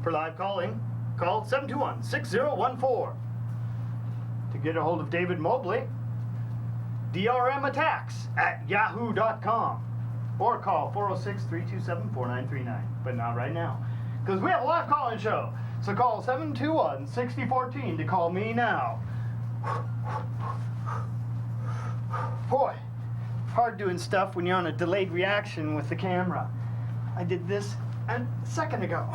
For live calling, call 721-6014. To get a hold of David Mobley, drmattacks@yahoo.com, or call 406-327-4939. But not right now, because we have a live call-in show. So call 721-6014 to call me now. Boy, hard doing stuff when you're on a delayed reaction with the camera. I did this a second ago.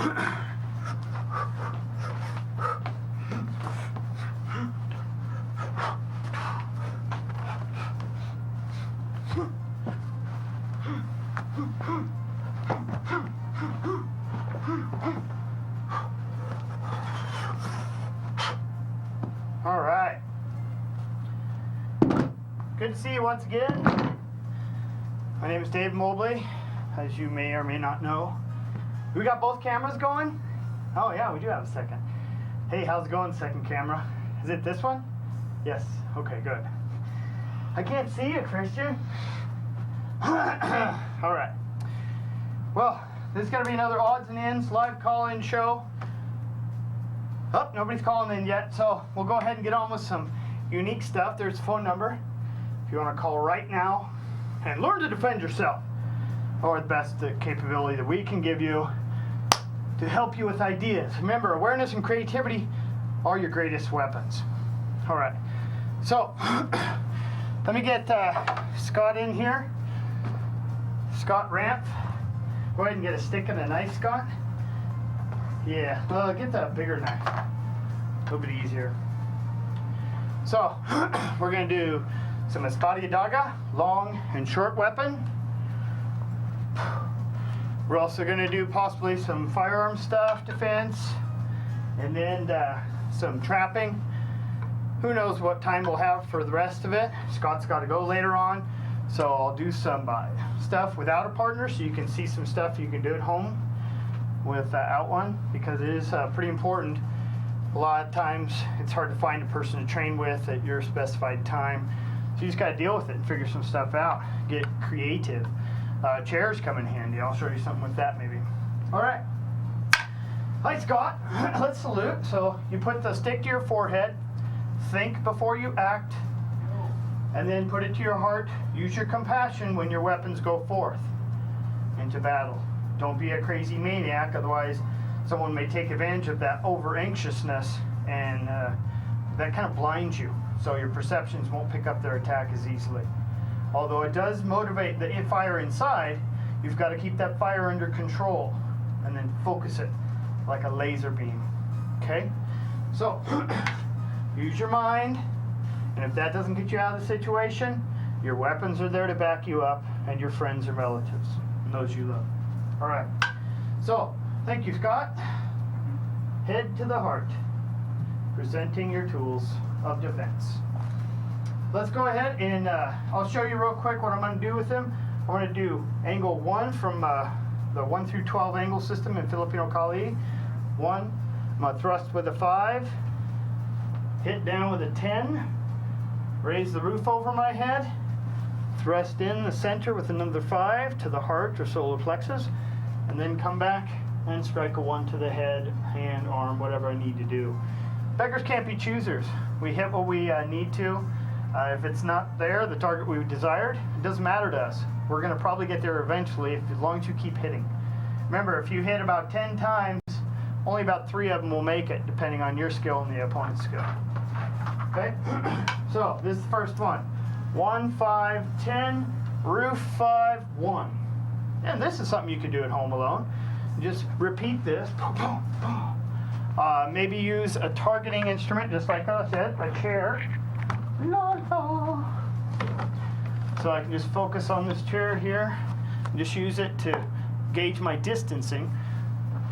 All right. Good to see you once again. My name is Dave Mobley, as you may or may not know. We got both cameras going? Oh yeah, we do have a second. Hey, how's it going, second camera? Is it this one? Yes, okay, good. I can't see you, Christian. All right. Well, this is gonna be another odds and ends live call-in show. Oh, nobody's calling in yet, so we'll go ahead and get on with some unique stuff. There's a phone number if you want to call right now and learn to defend yourself, or the best capability that we can give you to help you with ideas. Remember, awareness and creativity are your greatest weapons. All right, so let me get Scott in here. Scott Ramp. Go ahead and get a stick and a knife, Scott. Yeah, well, get the bigger knife. A little bit easier. So, we're going to do some espada y daga, long and short weapon. We're also going to do possibly some firearm stuff, defense, and then some trapping. Who knows what time we'll have for the rest of it. Scott's got to go later on, so I'll do some stuff without a partner so you can see some stuff you can do at home without one, because it is pretty important. A lot of times it's hard to find a person to train with at your specified time, so you just got to deal with it and figure some stuff out. Get creative. Chairs come in handy. I'll show you something with that maybe. All right. Hi, Scott. Let's salute. So you put the stick to your forehead, think before you act, and then put it to your heart. Use your compassion when your weapons go forth into battle. Don't be a crazy maniac, otherwise someone may take advantage of that over-anxiousness, and that kind of blinds you, so your perceptions won't pick up their attack as easily. Although it does motivate the fire inside, you've got to keep that fire under control and then focus it like a laser beam. Okay? So, use your mind, and if that doesn't get you out of the situation, your weapons are there to back you up, and your friends and relatives, and those you love. All right. So, thank you, Scott. Head to the heart, presenting your tools of defense. Let's go ahead and I'll show you real quick what I'm going to do with them. I'm going to do angle 1 from the 1 through 12 angle system in Filipino Kali. 1, I'm going to thrust with a 5, hit down with a 10, raise the roof over my head, thrust in the center with another 5 to the heart or solar plexus, and then come back and strike a 1 to the head, hand, arm, whatever I need to do. Beggars can't be choosers. We hit what we need to. If it's not there, the target we desired, it doesn't matter to us. We're going to probably get there eventually as long as you keep hitting. Remember, if you hit about 10 times, only about 3 of them will make it, depending on your skill and the opponent's skill. Okay? So, this is the first one. 1, 5, 10, roof 5, 1. And this is something you can do at home alone. Just repeat this. Maybe use a targeting instrument, just like I said, a chair. So I can just focus on this chair here and just use it to gauge my distancing.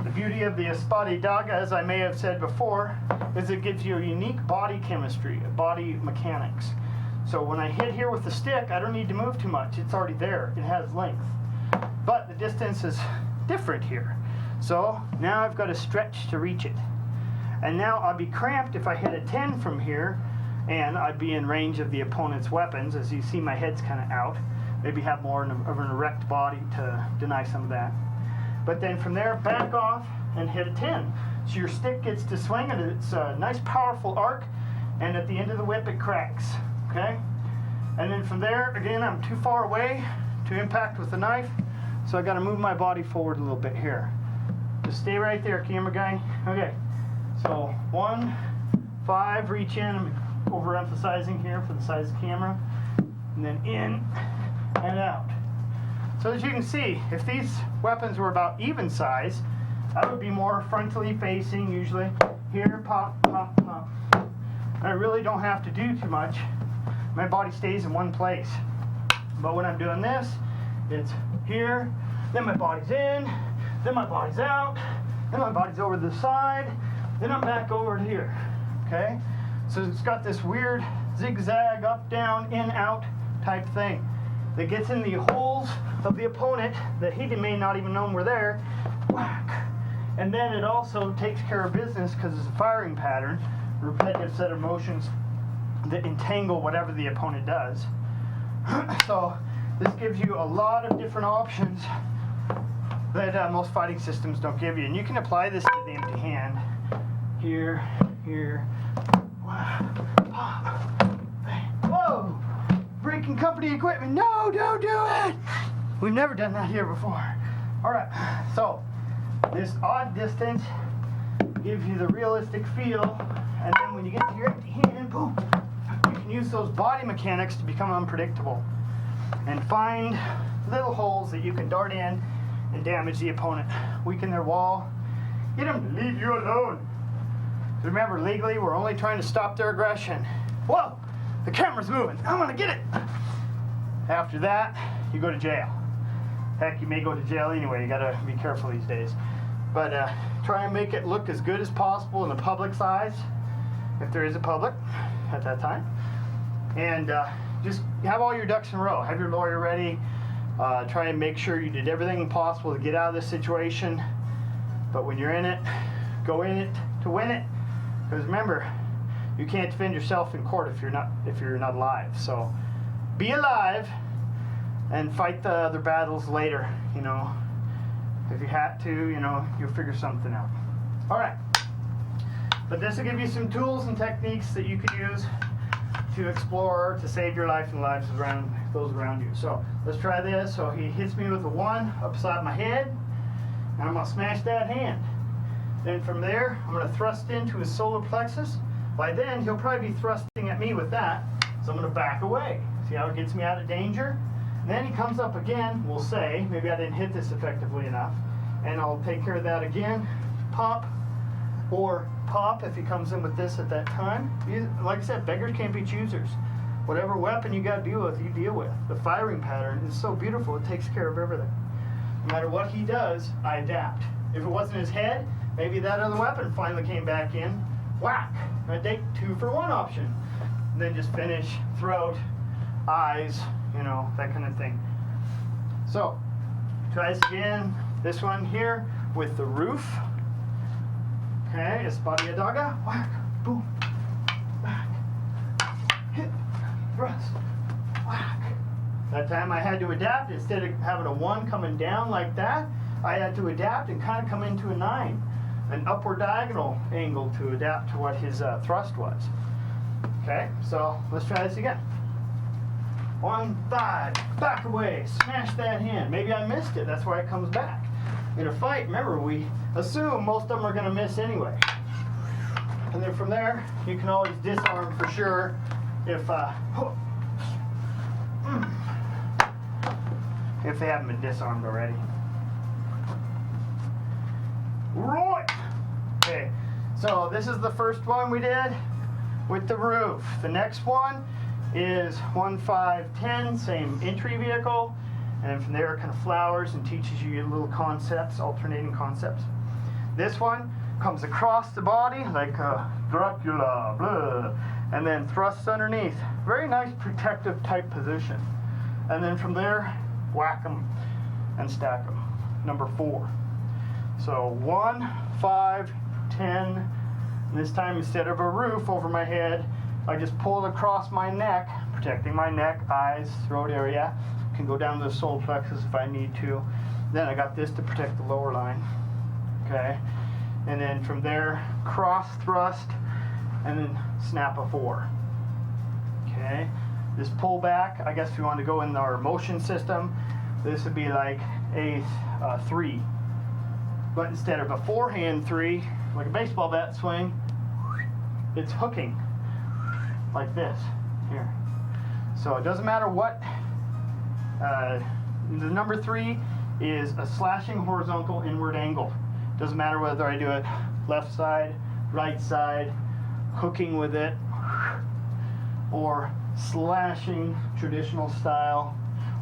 The beauty of the espada y daga, as I may have said before, is it gives you a unique body chemistry, body mechanics. So when I hit here with the stick, I don't need to move too much. It's already there. It has length. But the distance is different here. So now I've got to stretch to reach it. And now I'll be cramped if I hit a 10 from here, and I'd be in range of the opponent's weapons. As you see, my head's kind of out. Maybe have more of an erect body to deny some of that. But then from there, back off, and hit a 10. So your stick gets to swing, and it's a nice powerful arc, and at the end of the whip it cracks, okay? And then from there, again, I'm too far away to impact with the knife, so I gotta move my body forward a little bit here. Just stay right there, camera guy. Okay, so 1, 5, reach in. I'm overemphasizing here for the size of the camera. And then in and out. So as you can see, if these weapons were about even size, I would be more frontally facing, usually. Here, pop, pop, pop. I really don't have to do too much. My body stays in one place. But when I'm doing this, it's here, then my body's in, then my body's out, then my body's over to the side, then I'm back over to here, okay? So it's got this weird zigzag, up, down, in, out type thing that gets in the holes of the opponent that he may not even know were there, whack. And then it also takes care of business because it's a firing pattern, a repetitive set of motions that entangle whatever the opponent does. So this gives you a lot of different options that most fighting systems don't give you. And you can apply this to the empty hand. Here, here, pop, bang. Whoa! Breaking company equipment. No, don't do it! We've never done that here before. Alright, so this odd distance gives you the realistic feel, and then when you get to your empty hand, boom, you can use those body mechanics to become unpredictable and find little holes that you can dart in and damage the opponent. Weaken their wall. Get them to leave you alone. Remember, legally, we're only trying to stop their aggression. Whoa! The camera's moving. I'm gonna get it! After that, you go to jail. Heck, you may go to jail anyway. You gotta be careful these days. But try and make it look as good as possible in the public's eyes, if there is a public at that time. And just have all your ducks in a row. Have your lawyer ready. Try and make sure you did everything possible to get out of this situation. But when you're in it, go in it to win it. Because remember, you can't defend yourself in court if you're not alive. So be alive and fight the other battles later. You know, if you had to, you know, you'll figure something out. All right. But this will give you some tools and techniques that you could use to explore, to save your life and lives around those around you. So let's try this. So he hits me with a 1 upside my head, and I'm gonna smash that hand. Then from there, I'm gonna thrust into his solar plexus. By then, he'll probably be thrusting at me with that, so I'm gonna back away. See how it gets me out of danger? And then he comes up again, we'll say, maybe I didn't hit this effectively enough, and I'll take care of that again, pop, or pop if he comes in with this at that time. Like I said, beggars can't be choosers. Whatever weapon you gotta deal with, you deal with. The firing pattern is so beautiful, it takes care of everything. No matter what he does, I adapt. If it wasn't his head, maybe that other weapon finally came back in, whack. I take 2 for 1 option. And then just finish, throat, eyes, you know, that kind of thing. So, try this again. This one here with the roof. Okay, Espada Daga. Whack, boom, back, hit, thrust, whack. That time I had to adapt. Instead of having a 1 coming down like that, I had to adapt and kind of come into a 9. An upward diagonal angle to adapt to what his thrust was. Okay, so let's try this again. 1 thigh, back away, smash that hand. Maybe I missed it, that's why it comes back. In a fight, remember, we assume most of them are gonna miss anyway. And then from there, you can always disarm for sure if they haven't been disarmed already. Right. Okay, so this is the first one we did with the roof. The next one is 1, 5, 10, same entry vehicle, and from there it kind of flowers and teaches you little concepts, alternating concepts. This one comes across the body like Dracula, blah, and then thrusts underneath. Very nice protective type position. And then from there, whack them and stack them. Number 4. So 1, 5, 10, and this time instead of a roof over my head, I just pull it across my neck, protecting my neck, eyes, throat area. Can go down to the solar plexus if I need to. Then I got this to protect the lower line. Okay, and then from there, cross thrust, and then snap a 4. Okay, this pull back, I guess if you want to go in our motion system, this would be like a 3. But instead of a forehand 3, like a baseball bat swing, it's hooking like this here. So it doesn't matter what, the number 3 is a slashing horizontal inward angle. Doesn't matter whether I do it left side, right side, hooking with it, or slashing traditional style,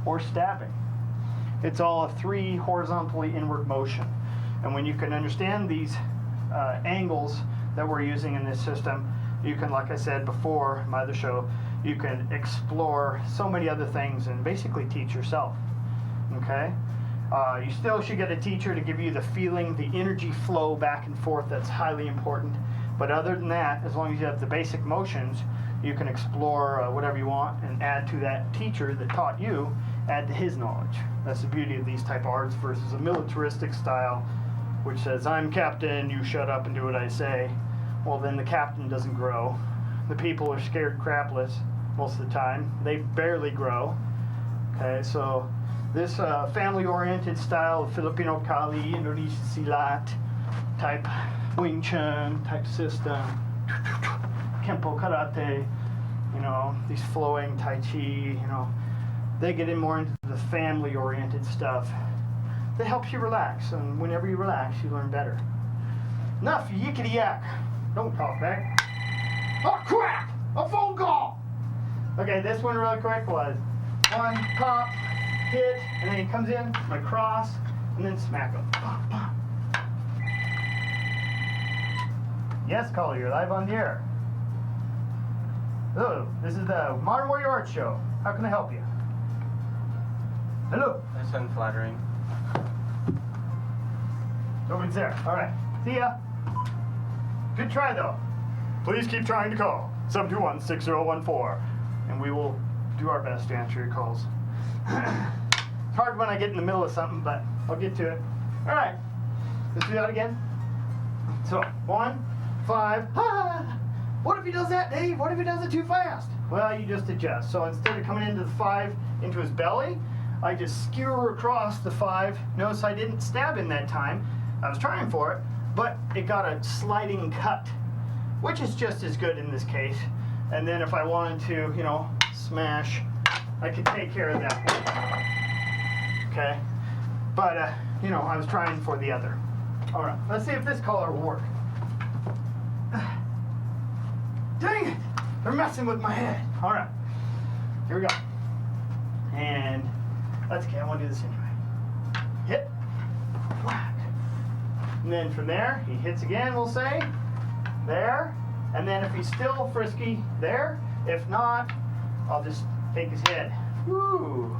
or stabbing. It's all a 3 horizontally inward motion. And when you can understand these angles that we're using in this system, you can, like I said before in my other show, you can explore so many other things and basically teach yourself. Okay? You still should get a teacher to give you the feeling, the energy flow back and forth. That's highly important. But other than that, as long as you have the basic motions, you can explore whatever you want and add to that teacher that taught you, add to his knowledge. That's the beauty of these type of arts versus a militaristic style, which says, I'm captain, you shut up and do what I say. Well, then the captain doesn't grow. The people are scared crapless most of the time. They barely grow. Okay, so this family-oriented style of Filipino Kali, Indonesian Silat type Wing Chun type system, Kempo Karate, you know, these flowing Tai Chi, you know, they get in more into the family-oriented stuff. That helps you relax, and whenever you relax, you learn better. Enough yickety-yak. Don't talk back. Oh, crap! A phone call! Okay, this one really quick was 1, pop, hit, and then he comes in, my cross, and then smack him. Pop, pop. Yes, caller, you're live on the air. Hello, this is the Modern Warrior Art Show. How can I help you? Hello? That's unflattering. Nobody's there. All right. See ya. Good try, though. Please keep trying to call. 721-6014. And we will do our best to answer your calls. It's hard when I get in the middle of something, but I'll get to it. All right. Let's do that again. So, 1, 5. Ah! What if he does that, Dave? What if he does it too fast? Well, you just adjust. So instead of coming into the 5 into his belly, I just skewer across the 5. Notice I didn't stab him that time. I was trying for it, but it got a sliding cut, which is just as good in this case. And then if I wanted to, you know, smash, I could take care of that one. Okay? But, you know, I was trying for the other. All right, let's see if this color will work. Dang it! They're messing with my head. All right, here we go. And that's okay, I want to do this anyway. Hit, whack. And then from there, he hits again, we'll say. There. And then if he's still frisky, there. If not, I'll just take his head. Woo!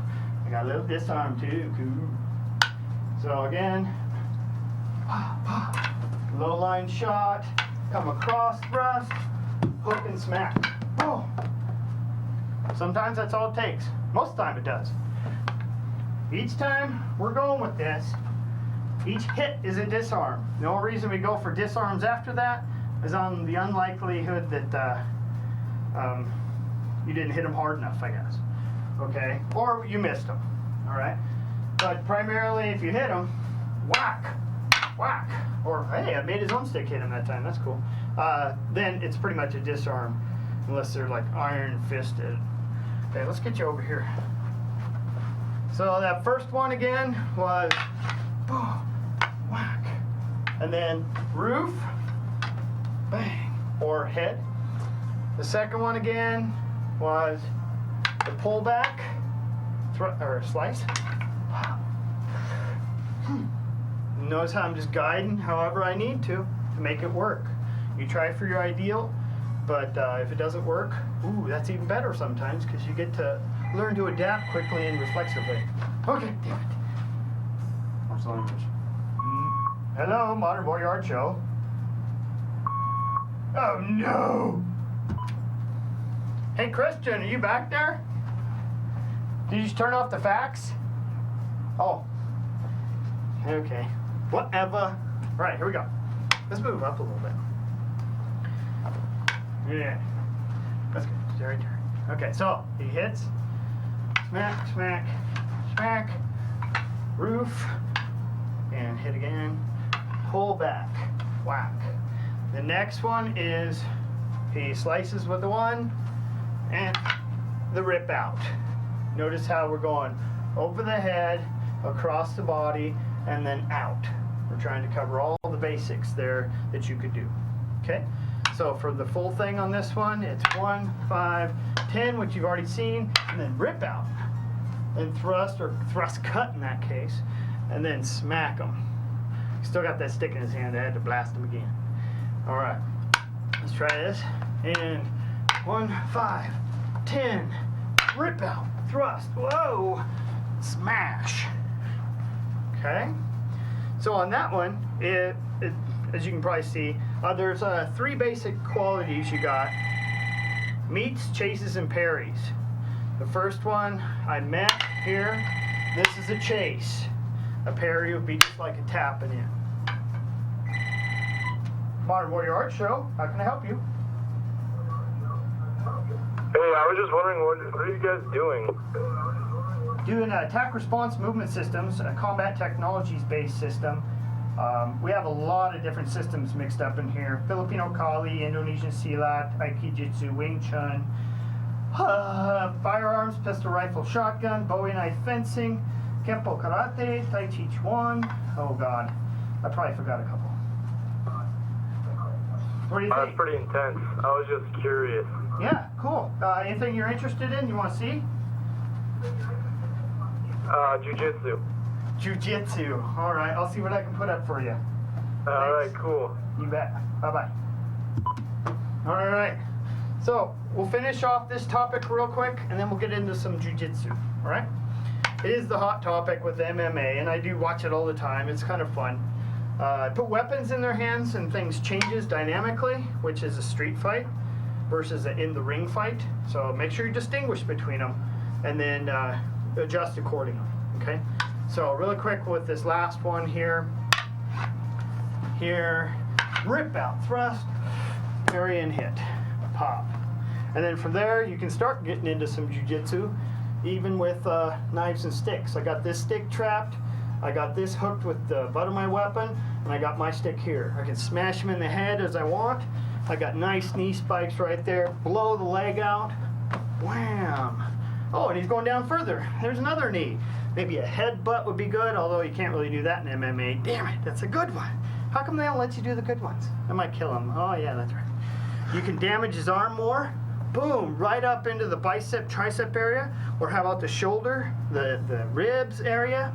I got a little disarm too. Cool. So again, low line shot, come across thrust, hook and smack. Oh. Sometimes that's all it takes. Most of the time it does. Each time we're going with this, each hit is a disarm. The only reason we go for disarms after that is on the unlikelihood that you didn't hit him hard enough, I guess. Okay? Or you missed him. Alright? But primarily, if you hit him, whack, whack. Or, hey, I made his own stick hit him that time. That's cool. Then it's pretty much a disarm, unless they're like iron fisted. Okay, let's get you over here. So that first one again was boom, whack, and then roof, bang, or head. The second one again was the pullback, or slice. Notice how I'm just guiding however I need to make it work. You try for your ideal, but if it doesn't work, ooh, that's even better sometimes because you get to learn to adapt quickly and reflexively. Okay, damn it. What's the language? Hello, Modern Warrior Art Show. Oh no! Hey Christian, are you back there? Did you just turn off the fax? Oh. Okay. Whatever. Right, here we go. Let's move up a little bit. Yeah. That's good. Jerry turn. Okay, so he hits. Smack, smack, smack. Roof. And hit again. Pull back. Whack. The next one is he slices with the one and the rip out. Notice how we're going over the head, across the body, and then out. We're trying to cover all the basics there that you could do. Okay? So for the full thing on this one, it's 1, 5, 10, which you've already seen, and then rip out. And thrust, or thrust cut in that case, and then smack him. Still got that stick in his hand. I had to blast him again. All right. Let's try this. And 1, 5, 10, rip out, thrust, whoa, smash. Okay? So on that one, as you can probably see, there's 3 basic qualities you got. Meets, chases, and parries. The first one I met here, this is a chase. A parry would be just like a tapping in. Modern Warrior Art Show, how can I help you? Hey, I was just wondering, what are you guys doing? Doing attack response movement systems, a combat technologies based system. We have a lot of different systems mixed up in here. Filipino Kali, Indonesian Silat, Aikijitsu, Wing Chun, firearms, pistol, rifle, shotgun, Bowie knife fencing, Kempo Karate, Tai Chi Chuan. Oh God, I probably forgot a couple. What do you think? That's pretty intense. I was just curious. Yeah, cool. Anything you're interested in? You want to see? Jiu-jitsu. Jiu-jitsu. All right, I'll see what I can put up for you. All right, cool. You bet. Bye-bye. All right. So we'll finish off this topic real quick, and then we'll get into some jiu-jitsu. All right? It is the hot topic with MMA, and I do watch it all the time. It's kind of fun. Put weapons in their hands, and things changes dynamically, which is a street fight versus an in-the-ring fight. So make sure you distinguish between them, and then adjust accordingly. Okay? So really quick with this last one here. Here, rip out, thrust, parry and hit, pop. And then from there, you can start getting into some jiu-jitsu, even with knives and sticks. I got this stick trapped, I got this hooked with the butt of my weapon, and I got my stick here. I can smash him in the head as I want. I got nice knee spikes right there, blow the leg out, wham. Oh, and he's going down further. There's another knee. Maybe a headbutt would be good, although you can't really do that in MMA. Damn it, that's a good one. How come they don't let you do the good ones? I might kill him. Oh yeah, that's right. You can damage his arm more. Boom, right up into the bicep, tricep area. Or how about the shoulder, the ribs area?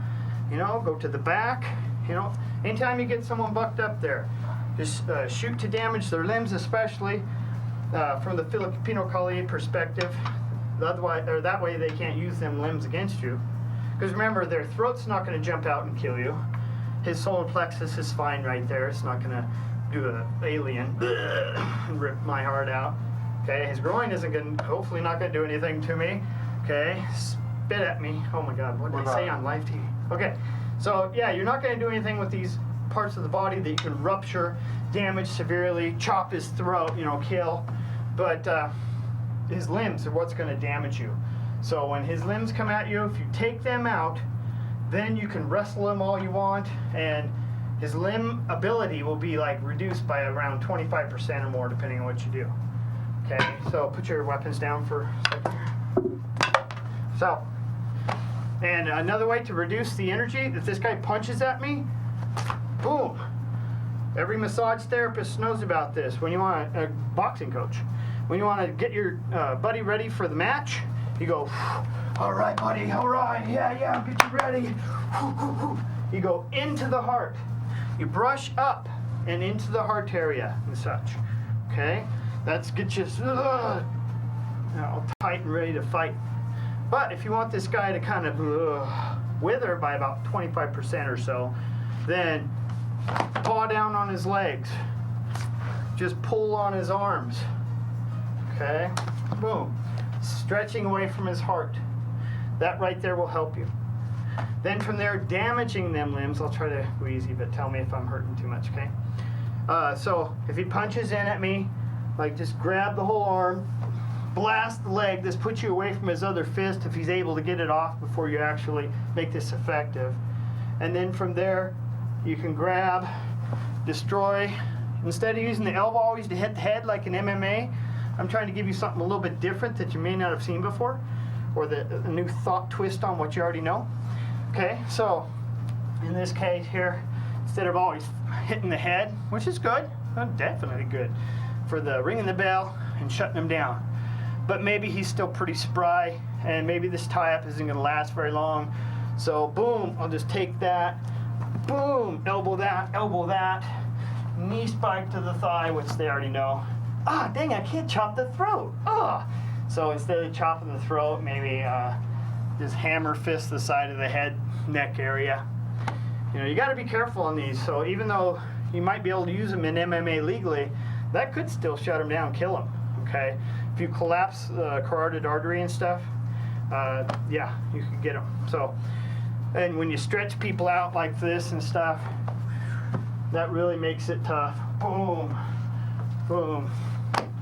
You know, go to the back. You know, anytime you get someone bucked up there, just shoot to damage their limbs, especially from the Filipino Kali perspective. Otherwise, or that way they can't use them limbs against you. Because remember, their throat's not going to jump out and kill you. His solar plexus is fine right there. It's not going to do an alien and rip my heart out. Okay, his groin isn't going to, hopefully not going to do anything to me. Okay, spit at me. Oh my God, what did I say on live TV? Okay, so yeah, you're not going to do anything with these parts of the body that you can rupture, damage severely, chop his throat, you know, kill. But his limbs are what's going to damage you. So when his limbs come at you, if you take them out, then you can wrestle him all you want, and his limb ability will be like reduced by around 25% or more, depending on what you do. Okay, so put your weapons down for a second. So, and another way to reduce the energy, if this guy punches at me, boom. Every massage therapist knows about this. When you want a boxing coach, when you want to get your buddy ready for the match, you go, all right, buddy, all right, yeah, get you ready. You go into the heart. You brush up and into the heart area and such. Okay, that's get you all tight and ready to fight. But if you want this guy to kind of wither by about 25% or so, then paw down on his legs. Just pull on his arms. Okay, boom. Stretching away from his heart. That right there will help you. Then from there, damaging them limbs. I'll try to go easy, but tell me if I'm hurting too much, okay? So if he punches in at me, like just grab the whole arm, blast the leg. This puts you away from his other fist if he's able to get it off before you actually make this effective. And then from there, you can grab, destroy. Instead of using the elbow always to hit the head like in MMA, I'm trying to give you something a little bit different that you may not have seen before, or a new thought twist on what you already know. Okay, so in this case here, instead of always hitting the head, which is good, definitely good, for the ringing the bell and shutting him down. But maybe he's still pretty spry, and maybe this tie-up isn't going to last very long. So boom, I'll just take that, boom, elbow that, knee spike to the thigh, which they already know. Ah, dang, I can't chop the throat. Ah. So instead of chopping the throat, maybe just hammer fist the side of the head, neck area. You know, you got to be careful on these. So even though you might be able to use them in MMA legally, that could still shut him down, kill him. Okay, if you collapse the carotid artery and stuff, yeah, you could get them. So, and when you stretch people out like this and stuff, that really makes it tough. Boom, boom.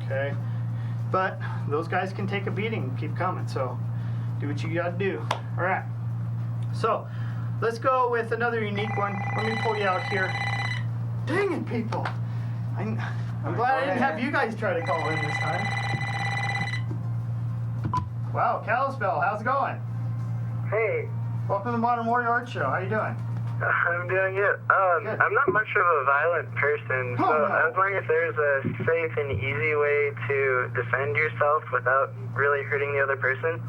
Okay, but those guys can take a beating and keep coming. So, do what you got to do. All right. So, let's go with another unique one. Let me pull you out here. Dang it, people! I'm glad I didn't have you guys try to call in this time. Wow, Kalispell, how's it going? Hey, Welcome to the Modern Warrior Art Show. How you doing? I'm doing good. Good. I'm not much of a violent person, so Oh, no. I was wondering if there's a safe and easy way to defend yourself without really hurting the other person.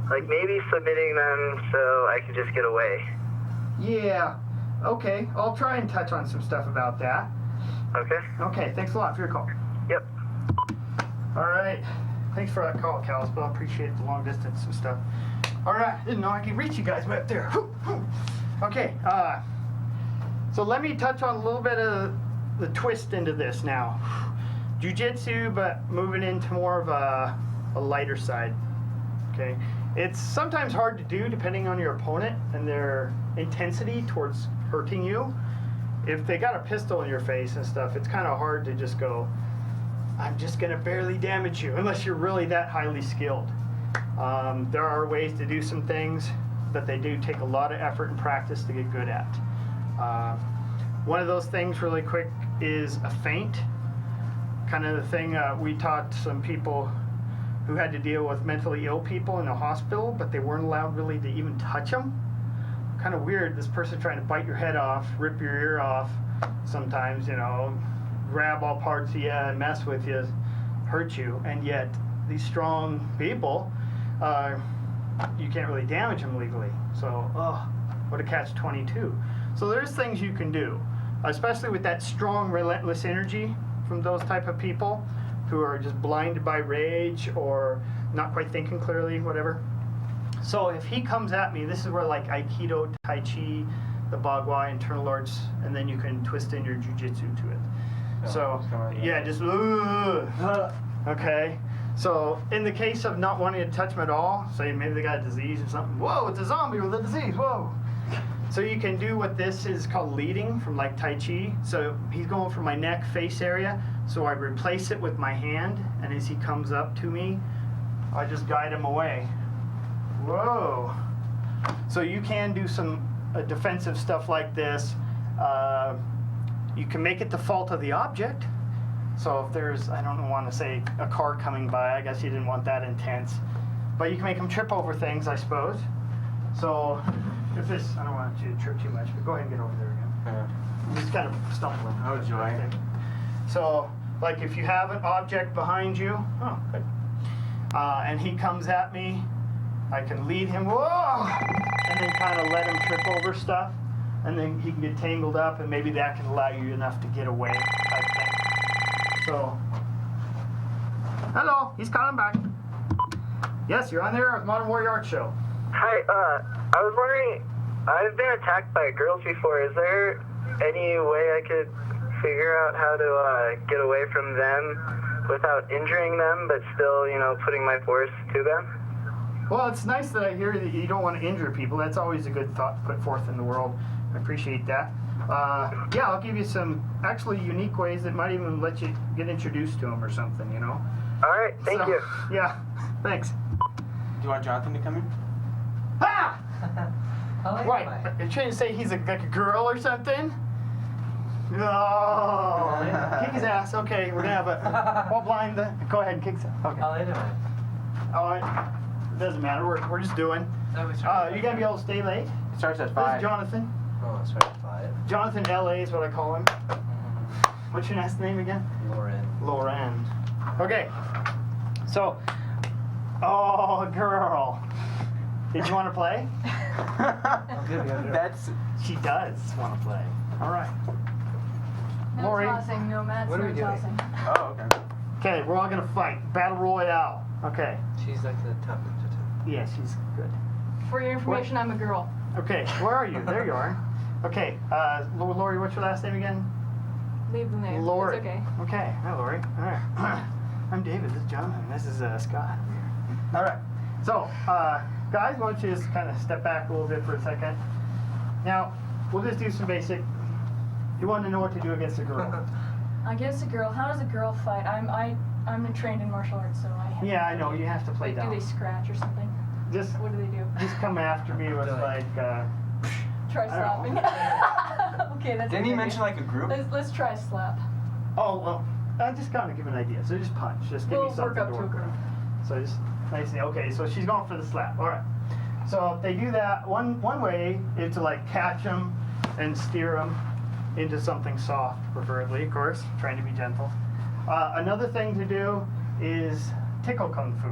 Like maybe submitting them so I could just get away. Yeah. Okay, I'll try and touch on some stuff about that. Okay? Okay, thanks a lot for your call. Yep. All right. Thanks for that call, Kalispell. I appreciate the long distance and stuff. All right. Didn't know I could reach you guys way up there. Okay. So let me touch on a little bit of the twist into this now. Jiu-jitsu, but moving into more of a lighter side. Okay. It's sometimes hard to do depending on your opponent and their intensity towards hurting you. If they got a pistol in your face and stuff, it's kind of hard to just go, I'm just going to barely damage you, unless you're really that highly skilled. There are ways to do some things, but they do take a lot of effort and practice to get good at. One of those things really quick is a feint. Kind of the thing we taught some people who had to deal with mentally ill people in the hospital, but they weren't allowed really to even touch them. Kind of weird, this person trying to bite your head off, rip your ear off, sometimes, you know, grab all parts of you and mess with you, hurt you, and yet these strong people, you can't really damage them legally. So, what a catch-22. So there's things you can do, especially with that strong, relentless energy from those type of people who are just blinded by rage or not quite thinking clearly, whatever. So if he comes at me, this is where like Aikido, Tai Chi, the Bagua, internal arts, and then you can twist in your Jiu-Jitsu to it. So, yeah, just, okay. So in the case of not wanting to touch them at all, say maybe they got a disease or something, whoa, it's a zombie with a disease, whoa. So you can do what this is called leading from like Tai Chi. So he's going for my neck, face area. So I replace it with my hand, and as he comes up to me, I just guide him away. Whoa. So you can do some defensive stuff like this. You can make it the fault of the object. So if there's, I don't want to say a car coming by, I guess you didn't want that intense. But you can make them trip over things, I suppose. So if this, I don't want you to trip too much, but go ahead and get over there again. Yeah. Just kind of stumbling. Oh, joy. So, like if you have an object behind you, oh, good. And he comes at me, I can lead him, whoa, and then kind of let him trip over stuff, and then he can get tangled up, and maybe that can allow you enough to get away, type thing. So, hello, he's calling back. Yes, you're on there with Modern Warrior Art Show. Hi, I was wondering, I've been attacked by girls before. Is there any way I could figure out how to get away from them without injuring them, but still, you know, putting my force to them? Well, it's nice that I hear that you don't want to injure people. That's always a good thought to put forth in the world. I appreciate that. Yeah, I'll give you some actually unique ways that might even let you get introduced to them or something, you know? All right, thank you. Yeah, thanks. Do you want Jonathan to come in? Ah! I like Right, mine. you're trying to say he's like a girl or something? No. Kick his ass. Okay, we're gonna have a. Well, blind. Go ahead and kick some. Okay. How they doing? All right. It doesn't matter. We're just doing. You gonna be able to stay late? It starts at This 5. is Jonathan. Oh, it's right at 5. Jonathan L.A. is what I call him. What's your last name again? Lauren. Loran. Okay. So. Oh, girl. Did you want to play? That's. She does want to play. All right. No Lori. tossing, no mats, What are no we doing? tossing. Oh, okay. Okay, we're all gonna fight. Battle Royale. Okay. She's like the top. Yeah, she's good. For your information, I'm a girl. Okay, where are you? There you are. Okay, Lori, what's your last name again? Leave the name. Lori. It's okay. Okay, hi Lori. All right. I'm David. This is Jonathan. This is Scott. All right. So, guys, why don't you just kind of step back a little bit for a second? Now, we'll just do some basic. You want to know what to do against a girl? Against a girl, how does a girl fight? I'm trained in martial arts, so I. Yeah, I know. You have to play Like, do down. they scratch or something? Just, What do they do? just come after me with like. Try I slapping. don't Okay, that's. Didn't a he good mention idea. like a group? Let's try slap. Oh well, I just kind of give an idea. So just punch. Just give We'll me something work up to to a work group. with. So just nicely. Okay, so she's going for the slap. All right. So if they do that, one way is to like catch them and steer them into something soft, preferably, of course, trying to be gentle. Another thing to do is tickle kung fu.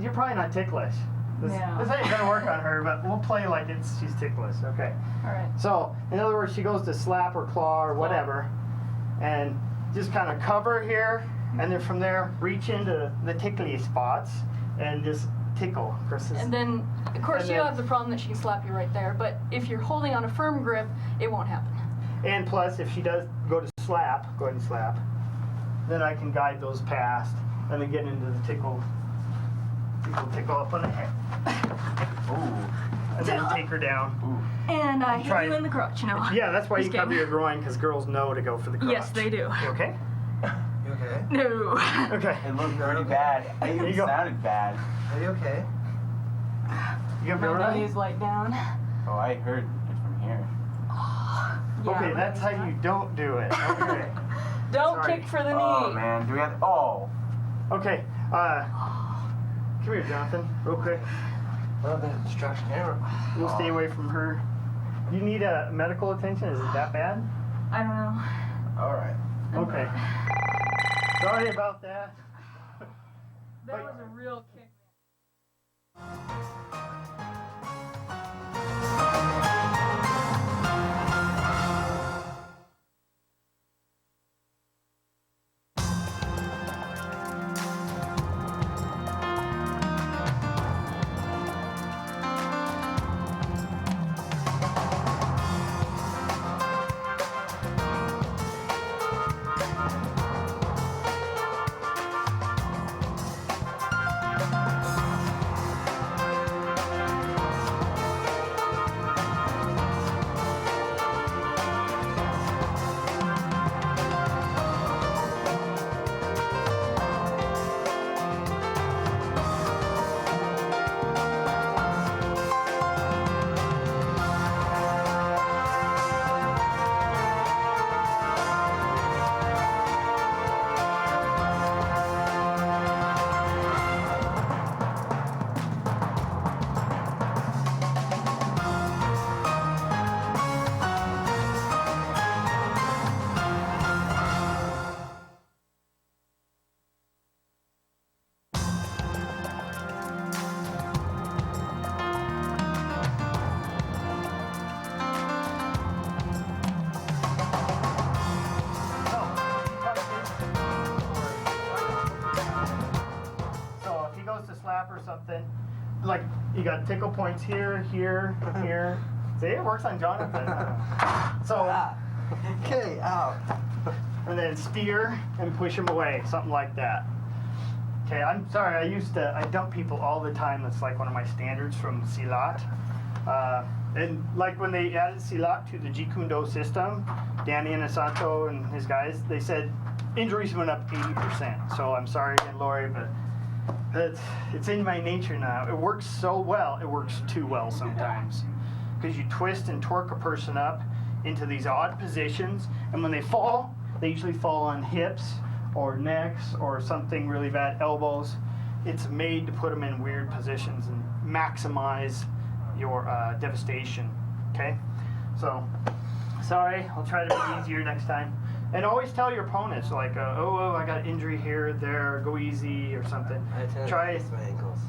You're probably not ticklish. This ain't gonna work on her, but we'll play like she's ticklish. Okay. All right. So, in other words, she goes to slap or claw or whatever, and just kind of cover here, and then from there, reach into the tickly spots and just tickle. Of course, And then, of course, And you then- have the problem that she can slap you right there. But if you're holding on a firm grip, it won't happen. and plus, if she does go to slap, go ahead and slap, then I can guide those past and then get into the tickle up on the head, Ooh. and then take her down. Ooh. And I Try hit you it. in the crotch, you know. Yeah, that's why you Just cover kidding. your groin, because girls know to go for the crotch. Yes, they do. You okay? You okay? No. Okay. It looked pretty bad. It There you even go. sounded bad. Are you okay? You gonna be My alright? knees light down. Oh, I heard it from here. Yeah, Okay, my that's knees how you light. don't do it. Okay. Don't Sorry. kick for the Oh knee. man, do we have? Oh. Okay. Come here, Jonathan, real quick. Oh, the distraction here. We'll stay away from her. You need medical attention? Is it that bad? I don't know. All right. Okay. Sorry about that. That was a real kick. So if he goes to slap or something, like you got tickle points here, here, here. See, it works on Jonathan. So, Okay, out. and then steer and push him away, something like that. Okay, I'm sorry. I dump people all the time. That's like one of my standards from Silat. And like when they added Silat to the Jeet Kune Do system, Danny Inosanto and his guys, they said injuries went up 80%. So I'm sorry again, Lori, but it's in my nature now. It works so well. It works too well sometimes. Because you twist and torque a person up into these odd positions, and when they fall, they usually fall on hips or necks or something really bad, elbows. It's made to put them in weird positions and maximize your devastation. Okay, so sorry, I'll try to be easier next time. And always tell your opponents like, oh, I got an injury here, there, go easy or something. I tend to Try. twist my ankles.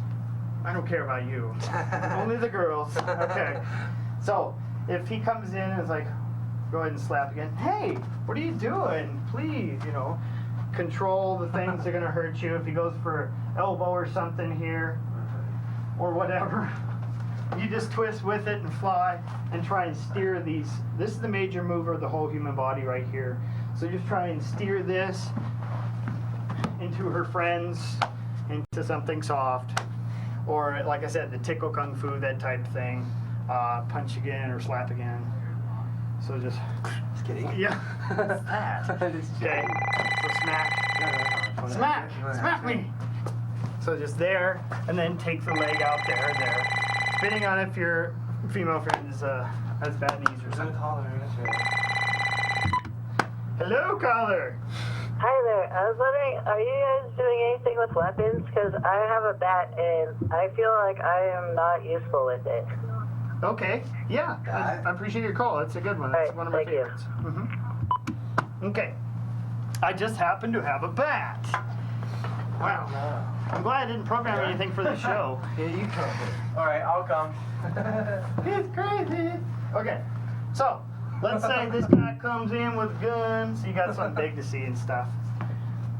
I don't care about you. Only the girls. Okay. So if he comes in and is like, go ahead and slap again. Hey, what are you doing? Please, control the things that are gonna hurt you. If he goes for elbow or something here, or whatever, you just twist with it and fly and try and steer these. This is the major mover of the whole human body right here. So just try and steer this into her friends, into something soft. Or like I said, the tickle kung fu, that type thing. Punch again or slap again. So just kidding. Yeah. That. Okay. So smack me. So just there, and then take the leg out there, depending on if your female friend is has bad knees or something. Hello, caller. Hi there. I was wondering, are you guys doing anything with weapons? Because I have a bat and I feel like I am not useful with it. Okay. Yeah. I appreciate your call. That's a good one. That's All right, one of my thank you. favorites. Mm-hmm. Okay. I just happen to have a bat. Wow. I'm glad I didn't program anything for this show. Yeah, you come. All right, I'll come. It's crazy. Okay, so let's say this guy comes in with guns. You got something big to see and stuff.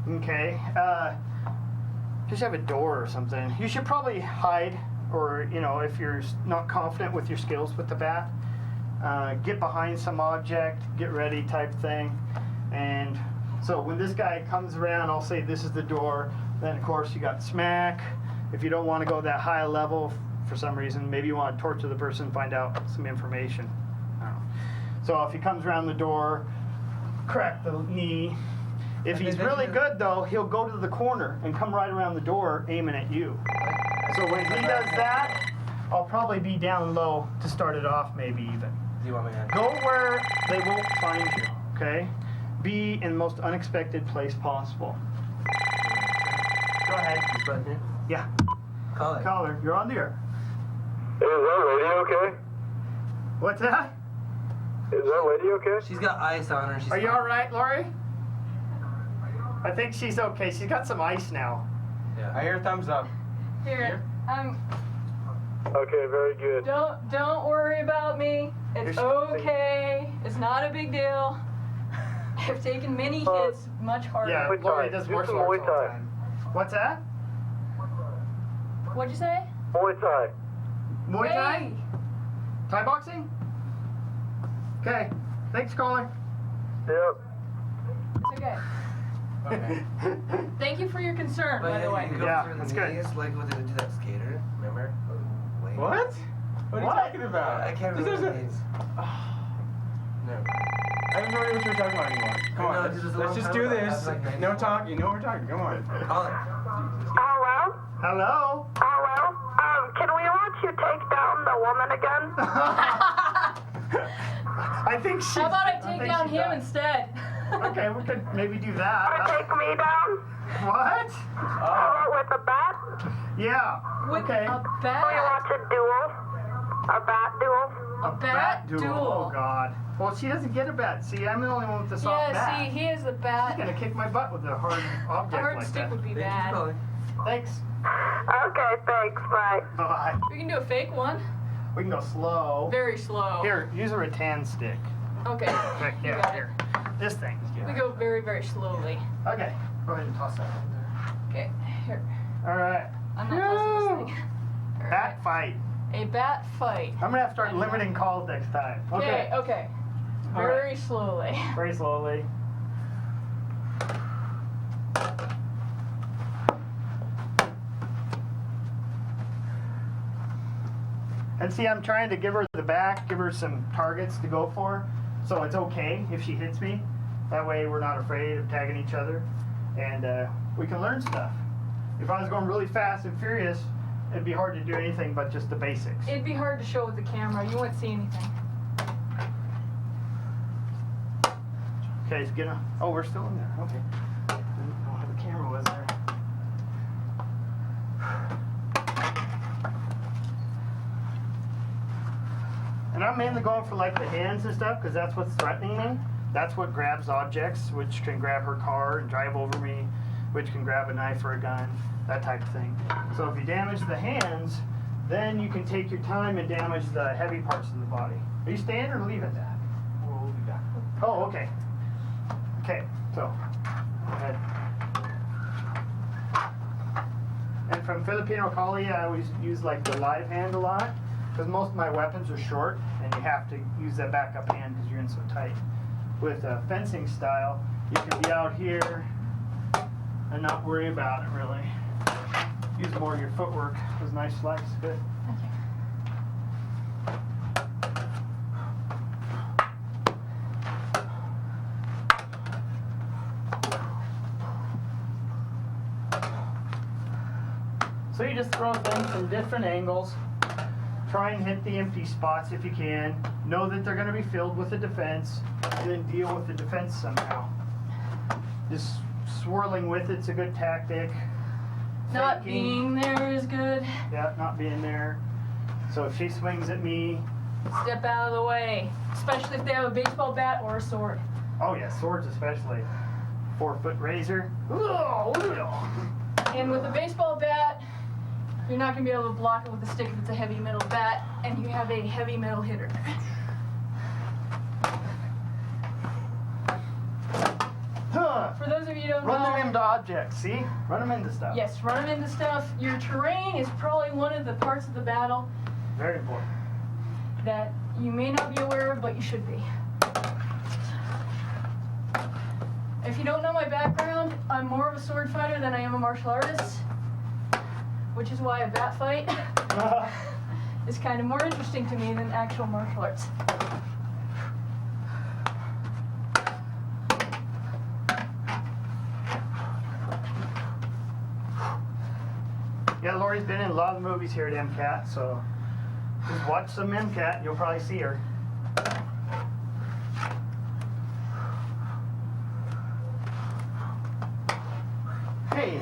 Okay, just have a door or something. You should probably hide, or if you're not confident with your skills with the bat, get behind some object, get ready type thing. And so when this guy comes around, I'll say this is the door. Then of course you got smack. If you don't want to go that high level for some reason, maybe you want to torture the person, find out some information. I don't know. So if he comes around the door, crack the knee. If he's really good though, he'll go to the corner and come right around the door aiming at you. So when he does that, I'll probably be down low to start it off, maybe even. Do you want me to? Go where they won't find you, okay? Be in the most unexpected place possible. Go ahead. This button here? Yeah. Call it. Caller, you're on the air. Hey, is that lady okay? What's that? Is that lady okay? She's got ice on her. She's Are you fine. all right, Lori? I think she's okay. She's got some ice now. I hear thumbs up. Here, Okay, very good. don't worry about me. It's okay. It's not a big deal. I've taken many hits, much harder. Yeah, Muay Lori Thai. does Do martial some arts Muay all the Thai. time. What's that? What'd you say? Muay Thai. Muay Thai? Hey. Thai boxing? Okay. Thanks, caller. Yep. It's okay. Okay. Thank you for your concern, by the way. You go Yeah, through that's the good. knees, like what they did to that skater. Remember? Wait. What? What are you What? talking about? I can't This remember isn't- the names. No. I have no idea what you're talking about anymore. Come I on, know, this is a let's long just time do ago. I this. was like 90. No talk. You know what we're talking. Come on. Call it. Hello? Hello? Hello? Can we watch you take down the woman again? I think she. How about I take down him instead? Okay, we could maybe do Or that. take me down? What? Or with a bat? Yeah. With Okay. a Can we bat? watch a duel? A bat duel? A bat duel. Oh God. Well, she doesn't get a bat. See, I'm the only one with the soft Yeah, bat. see, he has the She's bat. gonna kick my butt with a hard A object hard like stick that. would be Thank you for bad. calling. Thanks. Okay, thanks, bye. Bye. We can do a fake one. We can go slow. Very slow. Here, use a rattan stick. Okay. Right, You yeah, got it. here. This thing. We go very, very slowly. Okay. Go ahead and toss that. Okay, here. All right. I'm not tossing this thing. All right. Bat fight. A bat fight. I'm gonna have to start limiting calls next time. Okay, okay. All Very slowly. Very slowly. And see, I'm trying to give her the back, give her some targets to go for, so it's okay if she hits me. That way we're not afraid of tagging each other, and we can learn stuff. If I was going really fast and furious, it'd be hard to do anything but just the basics. It'd be hard to show with the camera. You wouldn't see anything. Okay, so oh, we're still in there. Okay. Didn't know how the camera was there. And I'm mainly going for like the hands and stuff because that's what's threatening me. That's what grabs objects, which can grab her car and drive over me, which can grab a knife or a gun, that type of thing. So if you damage the hands, then you can take your time and damage the heavy parts of the body. Are you staying or leaving that? We'll be back. Oh, okay. Okay, so, go ahead. And from Filipino Kali, I always use like the live hand a lot, because most of my weapons are short, and you have to use that backup hand because you're in so tight. With fencing style, you can be out here and not worry about it really. Use more of your footwork. It was nice slice, good. So you just throw things from different angles. Try and hit the empty spots if you can. Know that they're going to be filled with a defense, and then deal with the defense somehow. Just swirling with it's a good tactic. Not Faking. being there is good. Yeah, not being there. So if she swings at me, Step out of the way. Especially if they have a baseball bat or a sword. oh yeah, swords especially. 4-foot razor. And with a baseball bat, you're not going to be able to block it with a stick if it's a heavy metal bat, and you have a heavy metal hitter. For those of you who don't Run know, them into objects, see? Run them into stuff. yes, run them into stuff. Your terrain is probably one of the parts of the battle Very important. that you may not be aware of, but you should be. If you don't know my background, I'm more of a sword fighter than I am a martial artist, which is why a bat fight is kind of more interesting to me than actual martial arts. Yeah, Lori's been in a lot of movies here at MCAT, so just watch some MCAT and you'll probably see her. Hey,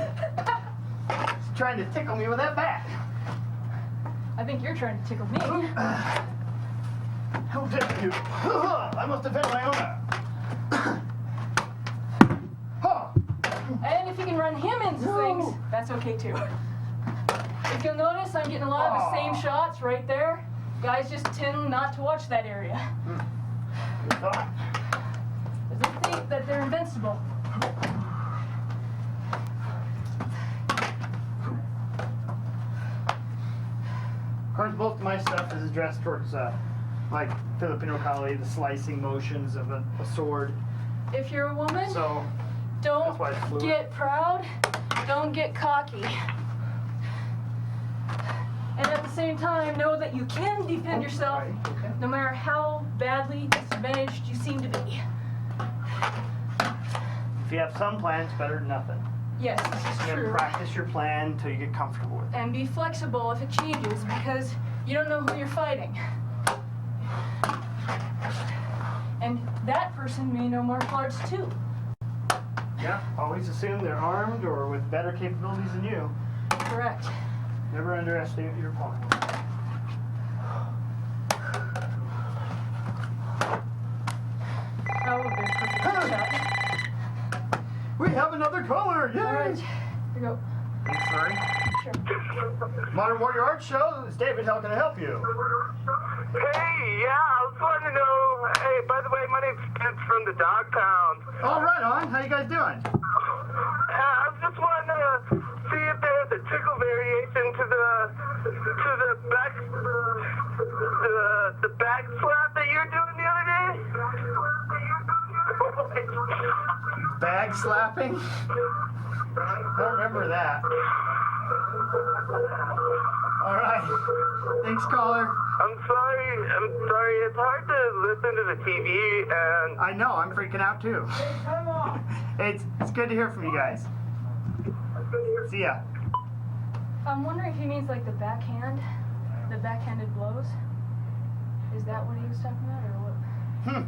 she's trying to tickle me with that bat. I think you're trying to tickle me. How dare you? I must defend my honor. And if you can run him into things, that's okay too. If you'll notice, I'm getting a lot of the same shots right there. Guys just tend not to watch that area. Good thought. Because they think that they're invincible. Of course, most of my stuff is addressed towards, like Filipino Kali, the slicing motions of a sword. If you're a woman, So, don't that's why it's fluid. get proud, don't get cocky. And at the same time, know that you can defend yourself no matter how badly disadvantaged you seem to be. If you have some plans, better than nothing. Yes, this is You gotta true. practice your plan until you get comfortable with it. And be flexible if it changes because you don't know who you're fighting. And that person may know martial arts too. Yeah, always assume they're armed or with better capabilities than you. Correct. Never underestimate your opponent. That would be a perfect shot. We have another caller! Yay! All right, here we go. I'm sorry. Sure. Modern Warrior Art Show. It's David. How can I help you? Hey, yeah, I was wanting to know. Hey, by the way, my name's Spence from the Dog Pound. All right, on. How you guys doing? I was just wanting to see if there's a tickle variation to the back slap that you were doing the other day. Bag slapping? I don't remember that. All right. Thanks, caller. I'm sorry. It's hard to listen to the TV, and I know, I'm freaking out too. It's good to hear from you guys. See ya. I'm wondering if he means like the backhanded blows. Is that what he was talking about, or what?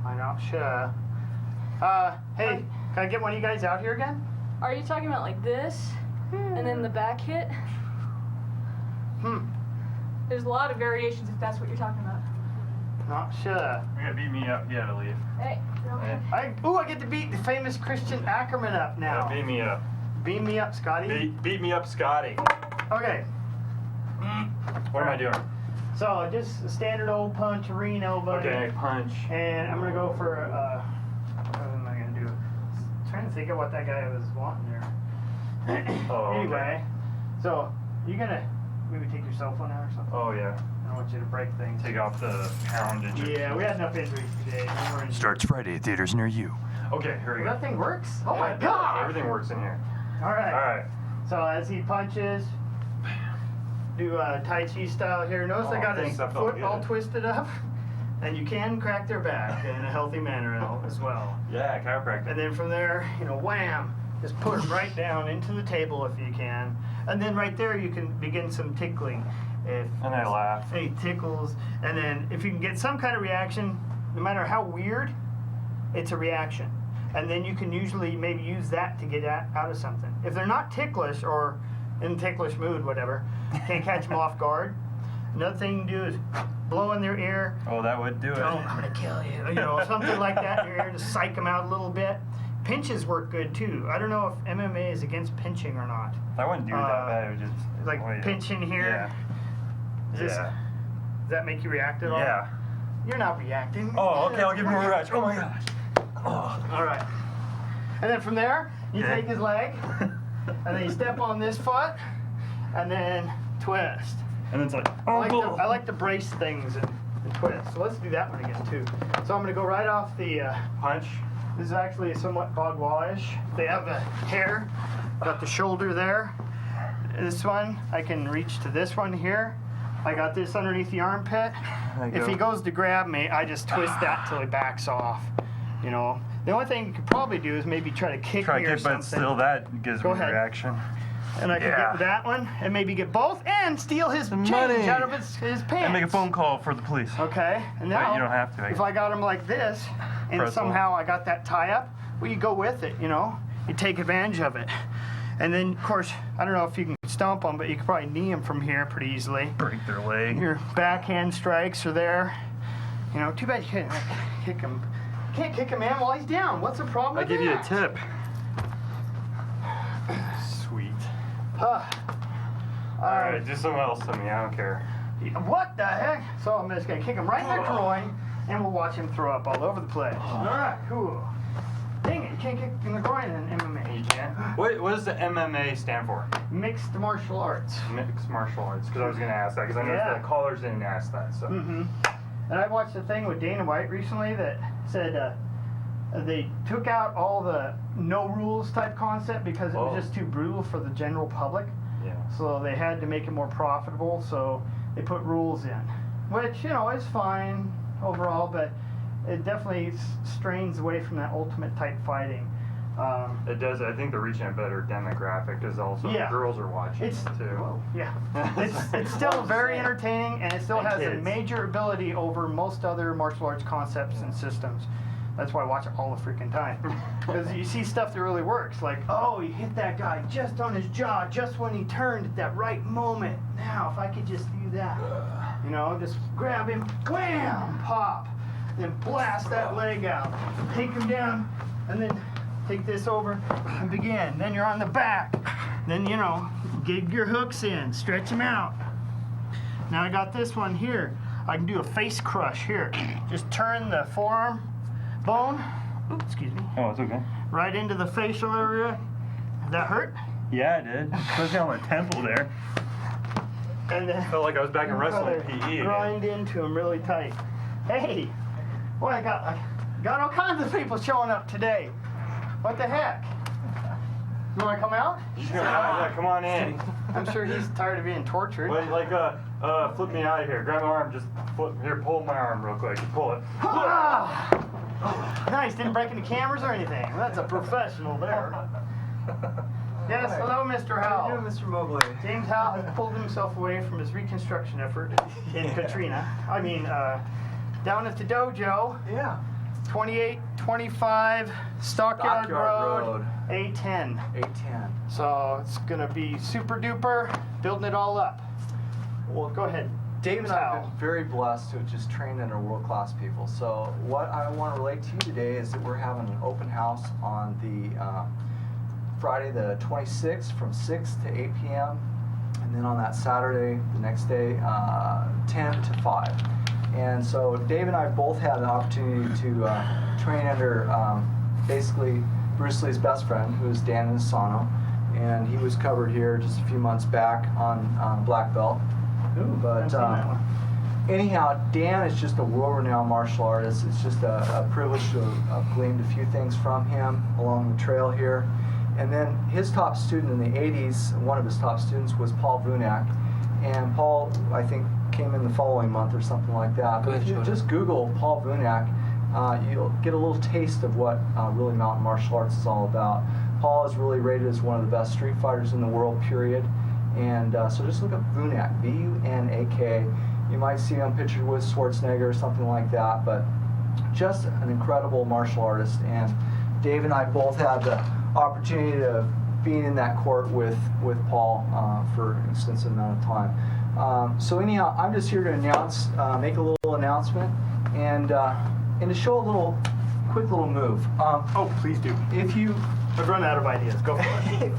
I'm not sure. Hey, can I get one of you guys out here again? Are you talking about like this, and then the back hit? There's a lot of variations if that's what you're talking about. Not sure. You're gonna beat me up. You gotta leave. Hey, okay. I get to beat the famous Christian Ackerman up now. Beat me up. Beam me up, Scotty. Beat me up, Scotty. Okay. What am I doing? So just a standard old punch, Reno, buddy. Okay, punch. And I'm gonna go for what am I gonna do? Trying to think of what that guy was wanting there. Oh, okay. Anyway, so you're gonna maybe take your cell phone out or something. Oh yeah. I don't want you to break things. Take off the poundage. Yeah, we had enough injuries today. No more injuries. Starts Friday at theaters near you. Okay, here we Well, go. that thing works. Oh Yeah, my it does. god! Everything works in here. All right. All right. So as he punches, do Tai Chi style here. Notice I Oh, got thanks, his that felt foot all good. twisted up. And you can crack their back in a healthy manner as well. Yeah, chiropractic. And then from there, wham, just put them right down into the table if you can. And then right there you can begin some tickling. If And I laugh. any tickles. And then if you can get some kind of reaction, no matter how weird, it's a reaction. And then you can usually maybe use that to get out of something. If they're not ticklish or in ticklish mood, whatever, can't catch them off guard. Another thing you can do is blow in their ear. Oh, that would do it. Oh, I'm gonna kill you. Something like that in your ear to psych them out a little bit. Pinches work good too. I don't know if MMA is against pinching or not. I wouldn't do that bad. It would just Like wait. pinching here. Yeah. Does that make you react at all? Yeah. You're not reacting. Oh, okay. I'll give him a rematch. Oh my gosh. Oh. All right. And then from there, you Okay. take his leg, and then you step on this foot, and then twist. And it's like, I like to brace things and twist. So let's do that one again too. So I'm gonna go right off the. punch. This is actually somewhat Bagua-ish. They have a hair, got the shoulder there. This one, I can reach to this one here. I got this underneath the armpit. If he goes to grab me, I just twist that till he backs off. The only thing you could probably do is maybe try to kick me or something. But still, that gives Go me ahead. a reaction. And I can Yeah. get that one and maybe get both and steal his change money. out of his pants. And make a phone call for the police. Okay, and now you don't have to, I if guess. I got him like this and Press somehow I got that tie up, well, you go with it, you take advantage of it. And then, of course, I don't know if you can stomp them, but you can probably knee them from here pretty easily. Break their leg. Your backhand strikes are there. Too bad you can't kick him. Can't kick him, man, while he's down. What's the problem I with give you a that? tip. Sweet. All Alright, do something else to me. I don't care. What the heck? So I'm just gonna kick him right in the groin, and we'll watch him throw up all over the place. All right, cool. Dang it, you can't kick in the groin in MMA. You can't? What does the MMA stand for? Mixed martial arts. Mixed martial arts. Because I was going to ask that. Because I know Yeah. the callers didn't ask that. So. Mm-hmm. And I watched a thing with Dana White recently that said they took out all the no rules type concept because it Oh. was just too brutal for the general public. Yeah. So they had to make it more profitable, so they put rules in, which, is fine overall, but it definitely strains away from that ultimate type fighting. It does. I think they're reaching a better demographic because also Yeah. girls are watching It's it too. well, yeah. It's still very entertaining, and it still And has a kids. major ability over most other martial arts concepts and systems. That's why I watch it all the freaking time. Because you see stuff that really works, like, oh, you hit that guy just on his jaw, just when he turned at that right moment. Now, if I could just do that, just grab him, wham, pop, then blast that leg out, take him down, and then take this over and begin. Then you're on the back. Then, get your hooks in, stretch them out. Now I got this one here. I can do a face crush here. Just turn the forearm bone, oops, excuse me, Oh, it's okay. right into the facial area. Did that hurt? Yeah, it did. Especially on my temple there. And then Felt like I was back in wrestling PE again. grind into him really tight. Hey, boy, I got all kinds of people showing up today. What the heck? You want to come out? Yeah, come on in. I'm sure he's tired of being tortured. Wait, like, flip me out of here. Grab my arm, just pull my arm real quick. Pull it. Nice, didn't break any cameras or anything. That's a professional there. Yes, hello, Mr. How you Howell. doing, Mr. Mowgli? James Howell has pulled himself away from his reconstruction effort in Katrina. Down at the dojo, Yeah. 2825 Stockyard Stockyard Road, Road. A10. 810. So it's gonna be super duper, building it all up. Well, Go ahead. Dave and I have How? been very blessed to have just trained under world-class people. So what I want to relate to you today is that we're having an open house on the Friday the 26th from 6 to 8 p.m. And then on that Saturday, the next day, 10 to 5. And so Dave and I both had an opportunity to train under basically Bruce Lee's best friend, who is Dan Inosanto. And he was covered here just a few months back on Black Belt. But anyhow, Dan is just a world-renowned martial artist. It's just a privilege to have gleaned a few things from him along the trail here. And then his top student in the 80s, one of his top students was Paul Vunak. And Paul, I think, came in the following month or something like that. But if you just Google Paul Vunak, you'll get a little taste of what really mountain martial arts is all about. Paul is really rated as one of the best street fighters in the world, period. And so just look up Vunak, V-U-N-A-K. You might see him pictured with Schwarzenegger or something like that, but just an incredible martial artist. And Dave and I both had the opportunity of being in that court with Paul for an extensive amount of time. So anyhow, I'm just here to announce, make a little announcement, and to show a quick little move. Oh, please do. If you I've run out of ideas. Go for it.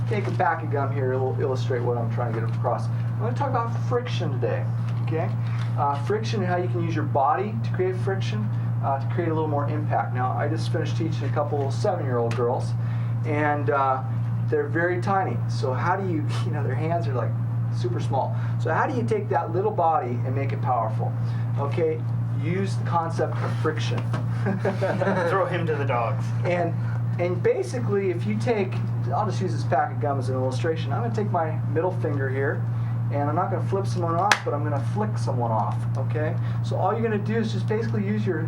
take a pack of gum here, it'll illustrate what I'm trying to get across. I'm going to talk about friction today, okay? Friction and how you can use your body to create friction, to create a little more impact. Now, I just finished teaching a couple 7-year-old girls, and they're very tiny. So how do you, their hands are like super small. So how do you take that little body and make it powerful? Okay, use the concept of friction. Throw him to the dogs. And basically, if you take, I'll just use this pack of gum as an illustration. I'm going to take my middle finger here, and I'm not going to flip someone off, but I'm going to flick someone off, okay? So all you're going to do is just basically use your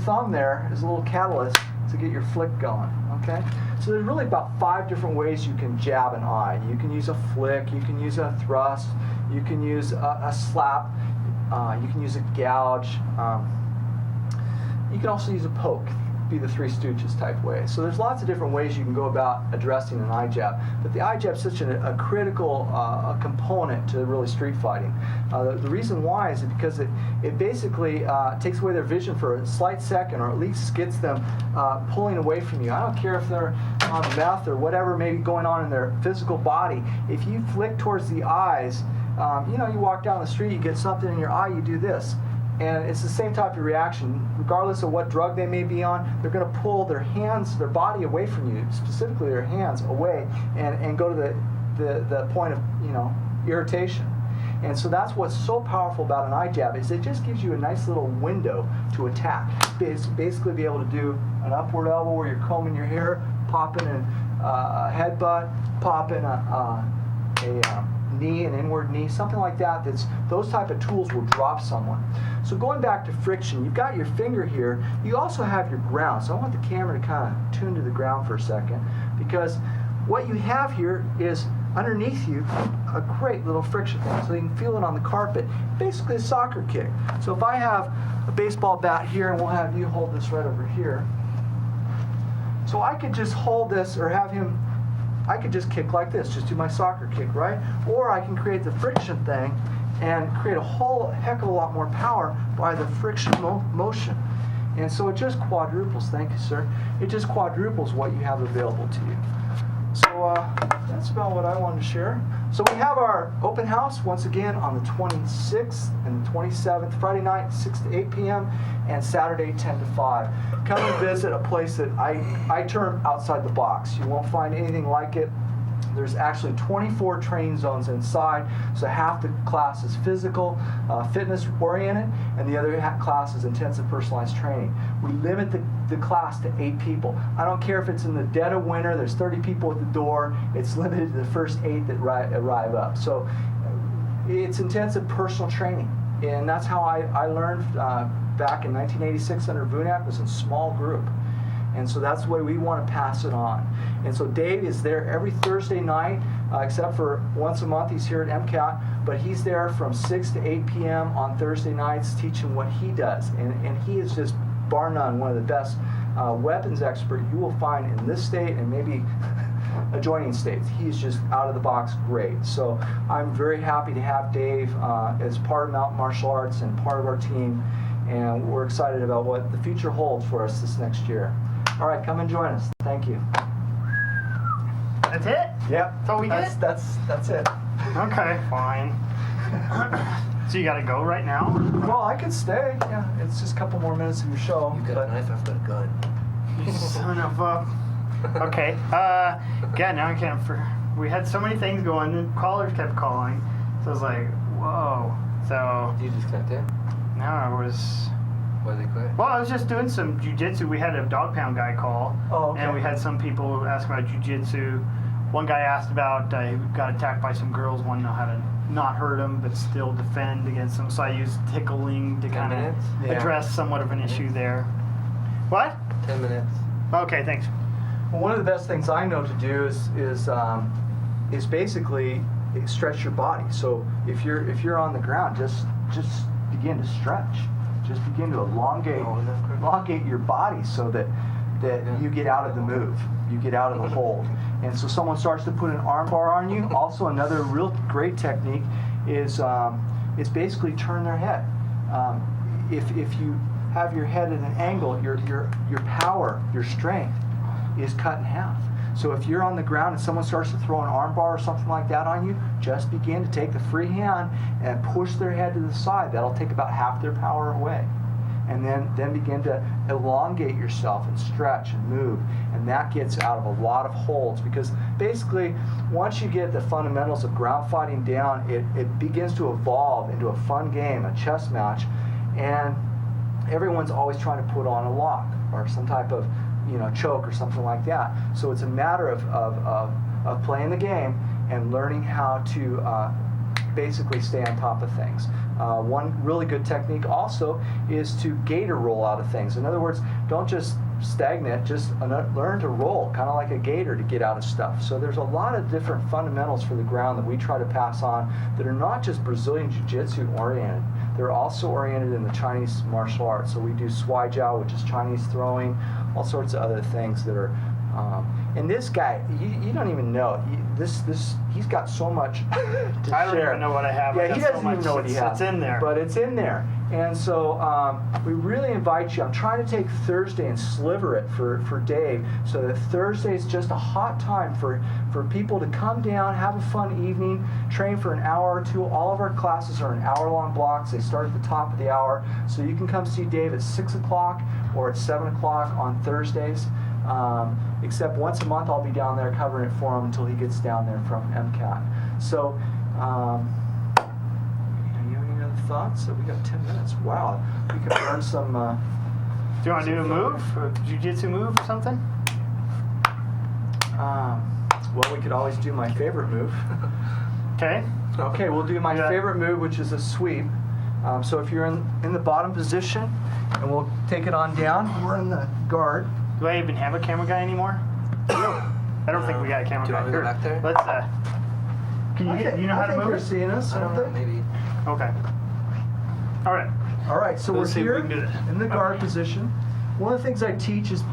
thumb there as a little catalyst to get your flick going, okay? So there's really about 5 different ways you can jab an eye. You can use a flick, you can use a thrust, you can use a slap, you can use a gouge, you can also use a poke. Be the Three Stooges type way. So there's lots of different ways you can go about addressing an eye jab, but the eye jab is such a critical component to really street fighting. The reason why is because it basically takes away their vision for a slight second, or at least gets them pulling away from you. I don't care if they're on meth or whatever may be going on in their physical body. If you flick towards the eyes, you walk down the street, you get something in your eye, you do this. And it's the same type of reaction. Regardless of what drug they may be on, they're going to pull their hands, their body away from you, specifically their hands away, and go to the point of irritation. And so that's what's so powerful about an eye jab, is it just gives you a nice little window to attack. Basically be able to do an upward elbow where you're combing your hair, pop in a headbutt, pop in a knee, an inward knee, something like that. Those type of tools will drop someone. So going back to friction, you've got your finger here. You also have your ground. So I want the camera to kind of tune to the ground for a second, because what you have here is underneath you a great little friction thing. So you can feel it on the carpet. Basically a soccer kick. So if I have a baseball bat here, and we'll have you hold this right over here. So I could just hold this, or have him, I could just kick like this, just do my soccer kick, right? Or I can create the friction thing and create a whole heck of a lot more power by the friction motion. And so it just quadruples, thank you, sir. It just quadruples what you have available to you. So that's about what I wanted to share. So we have our open house once again on the 26th and the 27th, Friday night 6 to 8 p.m. and Saturday 10 to 5. Come and visit a place that I term outside the box. You won't find anything like it. There's actually 24 training zones inside, so half the class is physical, fitness oriented, and the other class is intensive personalized training. We limit the class to 8 people. I don't care if it's in the dead of winter, there's 30 people at the door, it's limited to the first 8 that arrive up. So it's intensive personal training, and that's how I learned back in 1986 under VUNAC, was in small group. And so that's the way we want to pass it on. And so Dave is there every Thursday night, except for once a month he's here at MCAT, but he's there from 6 to 8 p.m. on Thursday nights teaching what he does. And he is just, bar none, one of the best weapons expert you will find in this state and maybe adjoining states. He's just out of the box great. So I'm very happy to have Dave as part of Mountain Martial Arts and part of our team, and we're excited about what the future holds for us this next year. All right, come and join us. Thank you. That's it? Yep. So we that's, did? that's it. Okay, fine. So you gotta go right now? Well, I could stay. Yeah, it's just a couple more minutes of your show. You've got but a knife, I've got a gun. You son of a... Okay. Yeah, now I can't... We had so many things going, and callers kept calling. So I was like, whoa. So... Did you disconnect it? Now I was... Why did they quit? Well, I was just doing some jiu-jitsu. We had a dog pound guy call. Oh, okay. And we had some people ask about jiu-jitsu. One guy asked about, he got attacked by some girls, wanted to know how to not hurt him, but still defend against them. So I used tickling to 10 kind of minutes? Yeah. address somewhat of an issue there. What? 10 minutes. Okay, thanks. Well, one of the best things I know to do is basically stretch your body. So if you're on the ground, just begin to stretch. Just begin to elongate your body so that you get out of the move, you get out of the hold. And so someone starts to put an arm bar on you. Also, another real great technique is basically turn their head. If you have your head at an angle, your power, your strength is cut in half. So if you're on the ground and someone starts to throw an arm bar or something like that on you, just begin to take the free hand and push their head to the side. That'll take about half their power away. And then begin to elongate yourself and stretch and move. And that gets out of a lot of holds, because basically once you get the fundamentals of ground fighting down, it begins to evolve into a fun game, a chess match, and everyone's always trying to put on a lock or some type of choke or something like that. So it's a matter of playing the game and learning how to basically stay on top of things. One really good technique also is to gator roll out of things. In other words, don't just stagnate, just learn to roll, kind of like a gator, to get out of stuff. So there's a lot of different fundamentals for the ground that we try to pass on that are not just Brazilian Jiu-Jitsu oriented. They're also oriented in the Chinese martial arts. So we do Swai Jiao, which is Chinese throwing, all sorts of other things that are. And this guy, you don't even know. He's got so much to I don't share. even know what I have. I Yeah, got he so doesn't much. even know what he has. It's in there. But it's in there. And so we really invite you. I'm trying to take Thursday and sliver it for Dave, so that Thursday is just a hot time for people to come down, have a fun evening, train for an hour or two. All of our classes are an hour-long blocks. They start at the top of the hour. So you can come see Dave at 6 o'clock or at 7 o'clock on Thursdays. Except once a month I'll be down there covering it for him until he gets down there from MCAT. So, you have any other thoughts? So we got 10 minutes. Wow, we could learn some. Do you want to do a move? A jiu-jitsu move or something? Well, we could always do my favorite move. Okay. Okay, we'll do my favorite move, which is a sweep. So if you're in the bottom position, and we'll take it on down. We're in the guard. Do I even have a camera guy anymore? No. I don't think we got a camera Do you guy. want me to go back there? Let's can you know how to I think move you're it? seeing us. I don't know, maybe. Okay. All right. All right, so Let's see we're if we here can do this. in the guard position. One of the things I teach is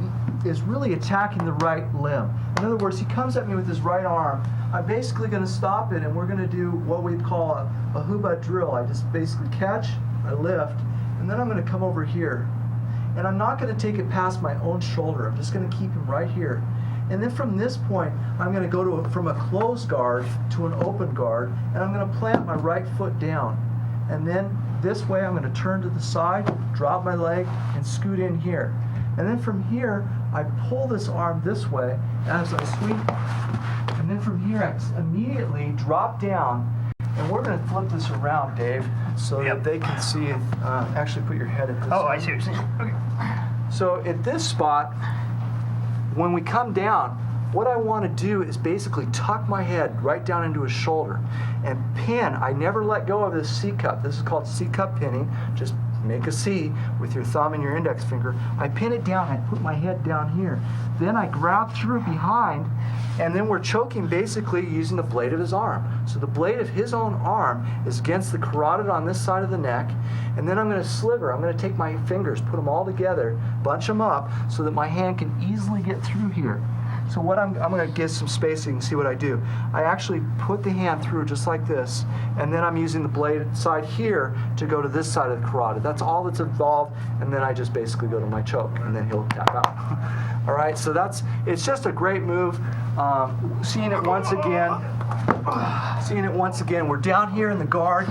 really attacking the right limb. In other words, he comes at me with his right arm. I'm basically going to stop it, and we're going to do what we call a huba drill. I just basically catch, I lift, and then I'm going to come over here. And I'm not going to take it past my own shoulder. I'm just going to keep him right here. And then from this point, I'm going to go from a closed guard to an open guard, and I'm going to plant my right foot down. And then this way, I'm going to turn to the side, drop my leg, and scoot in here. And then from here, I pull this arm this way as I sweep. And then from here, I immediately drop down. And we're going to flip this around, Dave, so that they can see it. Actually, put your head at this. Oh, I see what you're saying. Okay. So at this spot, when we come down, what I want to do is basically tuck my head right down into his shoulder and pin. I never let go of this C cup. This is called C cup pinning. Just make a C with your thumb and your index finger. I pin it down. I put my head down here. Then I grab through behind, and then we're choking basically using the blade of his arm. So the blade of his own arm is against the carotid on this side of the neck, and then I'm going to sliver. I'm going to take my fingers, put them all together, bunch them up so that my hand can easily get through here. So what I'm going to get some space so you can see what I do. I actually put the hand through just like this, and then I'm using the blade side here to go to this side of the carotid. That's all that's involved, and then I just basically go to my choke, and then he'll tap out. All right, so it's just a great move. Seeing it once again, we're down here in the guard,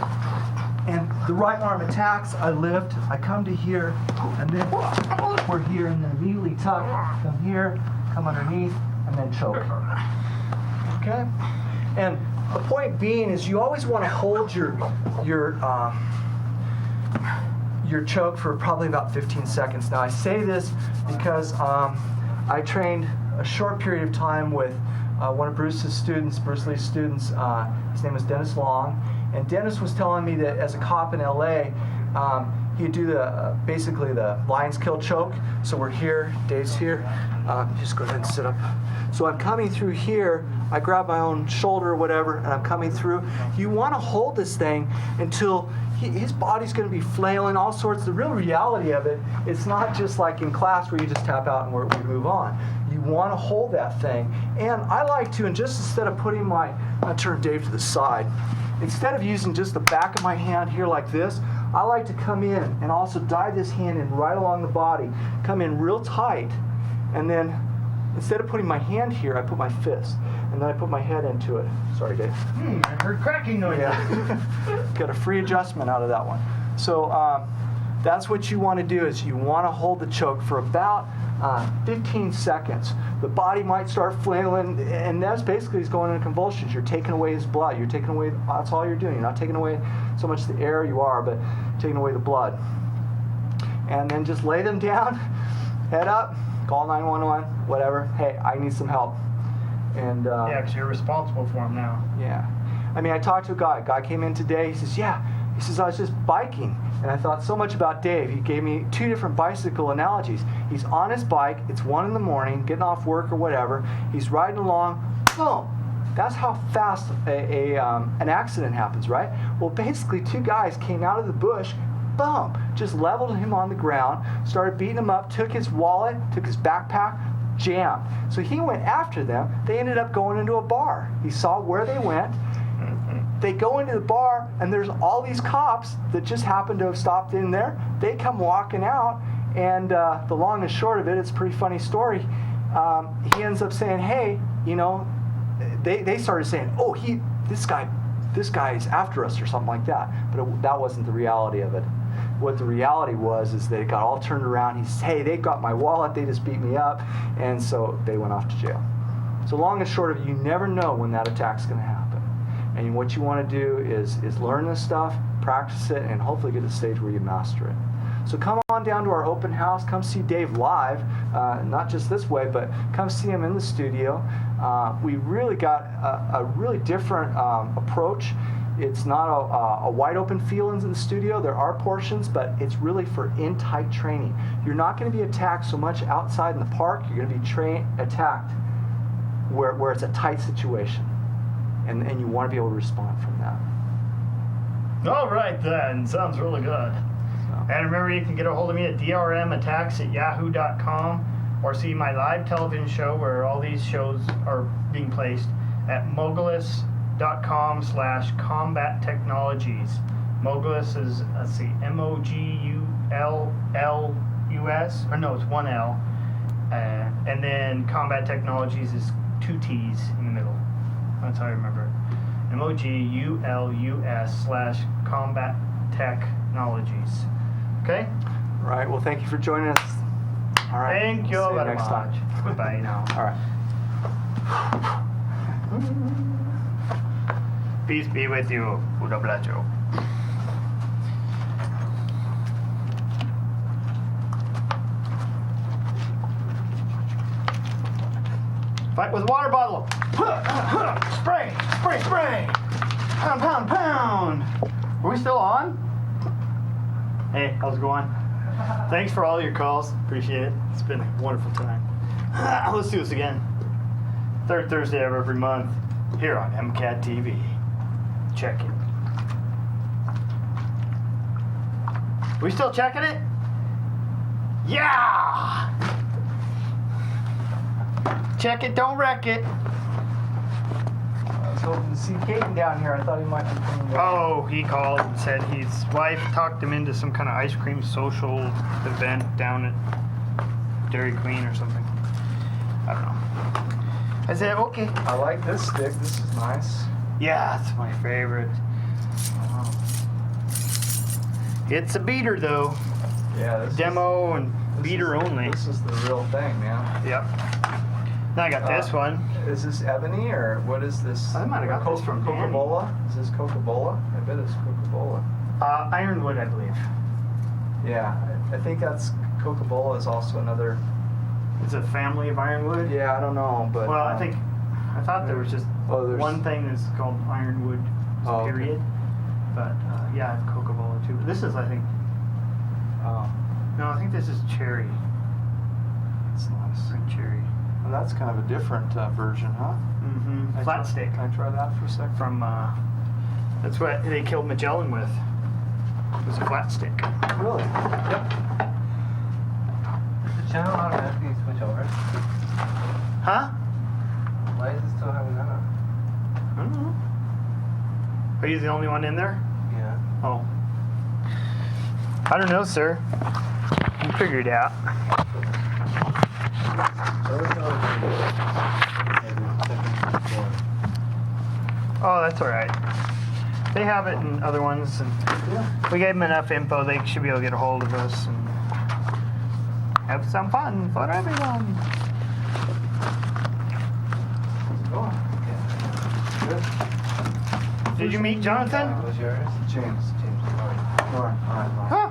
and the right arm attacks, I lift, I come to here, and then we're here, and then immediately tuck, come here, come underneath, and then choke. Okay? And the point being is you always want to hold your choke for probably about 15 seconds. Now I say this because I trained a short period of time with one of Bruce Lee's students. His name is Dennis Long, and Dennis was telling me that as a cop in LA, he'd do basically the lion's kill choke. So we're here, Dave's here. Just go ahead and sit up. So I'm coming through here. I grab my own shoulder or whatever, and I'm coming through. You want to hold this thing until his body's going to be flailing, all sorts. The real reality of it, it's not just like in class where you just tap out and we move on. You want to hold that thing. And I like to, and just instead of putting I'll turn Dave to the side. Instead of using just the back of my hand here like this, I like to come in and also dive this hand in right along the body, come in real tight, and then instead of putting my hand here, I put my fist, and then I put my head into it. Sorry, Dave. I heard cracking noises. Yeah. Got a free adjustment out of that one. So that's what you want to do is you want to hold the choke for about 15 seconds. The body might start flailing, and that's basically he's going into convulsions. You're taking away his blood. You're taking away, that's all you're doing. You're not taking away so much the air you are, but taking away the blood. And then just lay them down, head up, call 911, whatever. Hey, I need some help. And Yeah, because you're responsible for him now. yeah. I mean, I talked to a guy came in today, he says, yeah. He says, I was just biking, and I thought so much about Dave. He gave me 2 different bicycle analogies. He's on his bike, it's 1 in the morning, getting off work or whatever. He's riding along, boom. That's how fast an accident happens, right? Well, basically 2 guys came out of the bush, boom, just leveled him on the ground, started beating him up, took his wallet, took his backpack, jammed. So he went after them. They ended up going into a bar. He saw where they went. They go into the bar, and there's all these cops that just happen to have stopped in there. They come walking out, and the long and short of it, it's a pretty funny story. He ends up saying, hey, you know, they started saying, oh, this guy is after us or something like that. But that wasn't the reality of it. What the reality was is they got all turned around. He says, hey, they got my wallet. They just beat me up. And so they went off to jail. So long and short of it, you never know when that attack's going to happen. And what you want to do is learn this stuff, practice it, and hopefully get to the stage where you master it. So come on down to our open house. Come see Dave live, not just this way, but come see him in the studio. We really got a really different approach. It's not a wide open feel into the studio. There are portions, but it's really for in-tight training. You're not going to be attacked so much outside in the park. You're going to be attacked where it's a tight situation. And you want to be able to respond from that. All right, then. Sounds really good. And remember, you can get a hold of me at drmattacks@yahoo.com or see my live television show where all these shows are being placed at mogulus.com/combat technologies. Mogulus is, let's see, MOGULLUS, or no, it's 1 L. And then combat technologies is 2 T's in the middle. That's how I remember it. MOGULUS/combat tech technologies. Okay? All right. Well, thank you for joining us. All right. Thank you See you very next much. time. Goodbye now. All right. Peace be with you. Buddha bless you. Fight with a water bottle. Spray, spray, spray. Pound, pound, pound. Are we still on? Hey, how's it going? Thanks for all your calls. Appreciate it. It's been a wonderful time. Let's do this again. Third Thursday of every month here on MCAT TV. Check it. We still checking it? Yeah! Check it, don't wreck it. I was hoping to see Caden down here. I thought he might be coming down. Oh, he called and said his wife talked him into some kind of ice cream social event down at Dairy Queen or something. I don't know. I said, okay. I like this stick. This is nice. Yeah, it's my favorite. Wow. It's a beater though. Yeah, this Demo and beater only. This is the real thing, man. Yep. Now I got this one. Is this ebony or what is this? I might have got this from Danny. Coca-Cola. Is this Coca-Cola? I bet it's Coca-Cola. Ironwood, I believe. Yeah, I think that's Coca-Cola is also another. It's a family of Ironwood. Yeah, I don't know, but. Well, I thought there was just there's one thing that's called Ironwood, Oh, okay. period. But yeah, I have Coca-Cola too. This is, I think. No, I think this is cherry. It's nice. Green cherry. Well, that's kind of a different version, huh? Mm-hmm. Flat stick. Can I try that for a second? From that's what they killed Magellan with. It was a flat stick. Really? Yep. Does the channel automatically switch over? Huh? Why is it still having that on? I don't know. Are you the only one in there? Yeah. Oh. I don't know, sir. You figure it out. Oh, that's all right. They have it in other ones, and we gave them enough info. They should be able to get a hold of us and have some fun for everyone. Did you meet Jonathan? What was yours? James. Lauren. Lauren. All right, Lauren. Huh?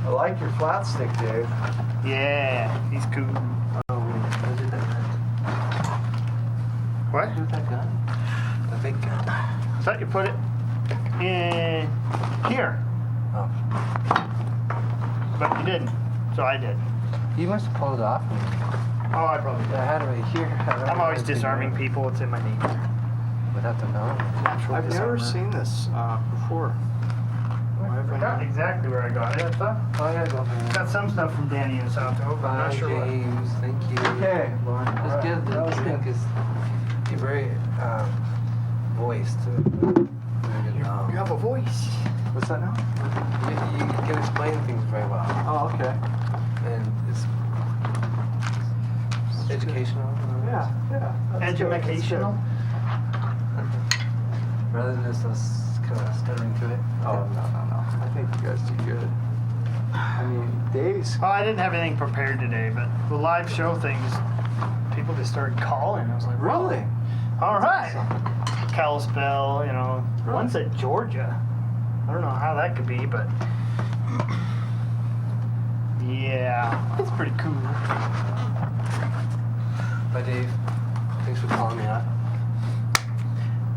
I like your flat stick, Dave. Yeah, he's cool. Oh, what did that gun? What? What did that gun? The big gun. I thought you put it in here, Oh. but you didn't. So I did. You must have pulled it off. Oh, I probably did. I had it right here. I'm always disarming people. It's in my nature. Without them knowing. Natural I've never disarmer. seen this before. I forgot exactly where I got it. I thought Oh, I gotta go for it. got some stuff from Danny in South Hope. I'm Bye, not sure what. James. Thank you. Okay, Lauren. That's good. That was good. Because you're very voiced. You have a voice. What's that now? You can explain things very well. Oh, okay. And it's educational. Yeah. That's good. That's Educational. good. Rather than just us kind of stuttering through it. Oh, no. I think you guys do good. I mean, Dave's. Oh, I didn't have anything prepared today, but the live show things, people just started calling. I was like, Really? all right. Kalispell, you know. Really? One said Georgia. I don't know how that could be, but yeah, it's pretty cool. Bye, Dave. Thanks for calling me out.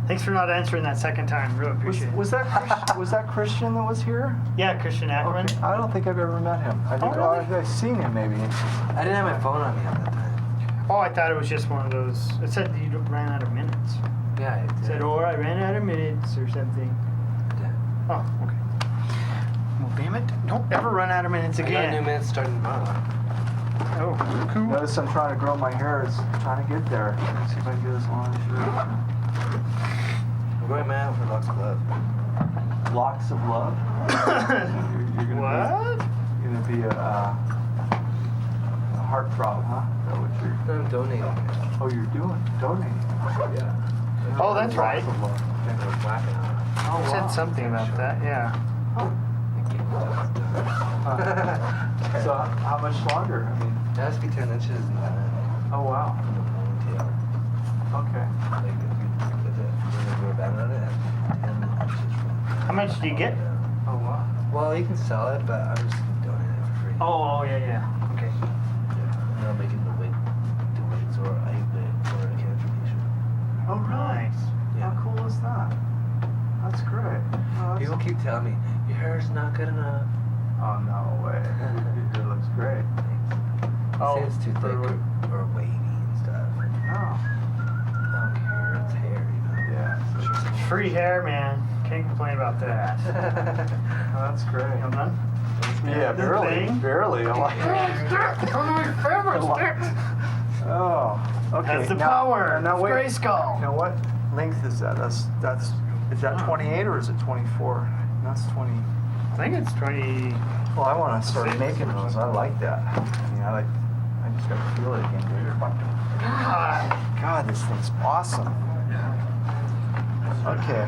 Thanks for not answering that second time. Really appreciate it. Was that Christian that was here? Yeah, Christian Ackerman. Okay. I don't think I've ever met him. I think Oh, really? I've seen him maybe. I didn't have my phone on me at that time. Oh, I thought it was just one of those. It said you ran out of minutes. Yeah, I It did. said, or I ran out of minutes or something. I did. Oh, okay. Well, damn it. Don't ever run out of minutes I got new again. minutes starting tomorrow. Oh, cool. Notice I'm trying to grow my hair. It's trying to get there. Let's see if I can get as long as you. I'm going mad for Locks of Love. Locks of love. You're gonna What? Be, you're gonna be a heartthrob, huh? Is that what you're? I'm donating. Oh, you're doing donating. Yeah. Oh, that's right. Lots of love. I'm whacking on it. Oh, wow. Said something about that, yeah. So how much longer? I mean, It has to be 10 inches in the oh wow. tail. Okay. Like if you go down on it, 10 inches from. How much do you get? Oh wow. Well, you can sell it, but I'm just donating it for free. Oh, yeah. Okay. I'm not making the weights or a contribution. Oh really? Nice. Yeah. How cool is that? That's great. Oh, that's- People keep telling me your hair's not good enough. Oh no way. It looks great. Oh, Say it's too thick or wavy and stuff. No. I don't care. It's hair, you know. Yeah. Free hair, man. Can't complain about that. Oh, that's great. You done? Yeah, The barely. thing? Barely. I'm like, One of my favorites. oh. Okay. That's the now- power. Now wait. Grayskull. Now what length is that? That's is that 28 or is it 24? That's 20. I think it's 20. Well, I want to start making those. I like that. I mean, I just got to feel it again, dude. God, this thing's awesome. Okay,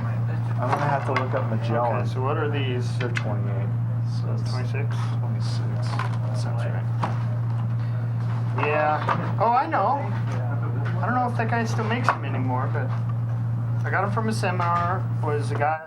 I'm gonna have to look up Magellan. Okay, so what are these? They're 28. So it's 26? 26. Sounds right. Yeah. Oh, I know. I don't know if that guy still makes them anymore, but I got them from a seminar. Was a guy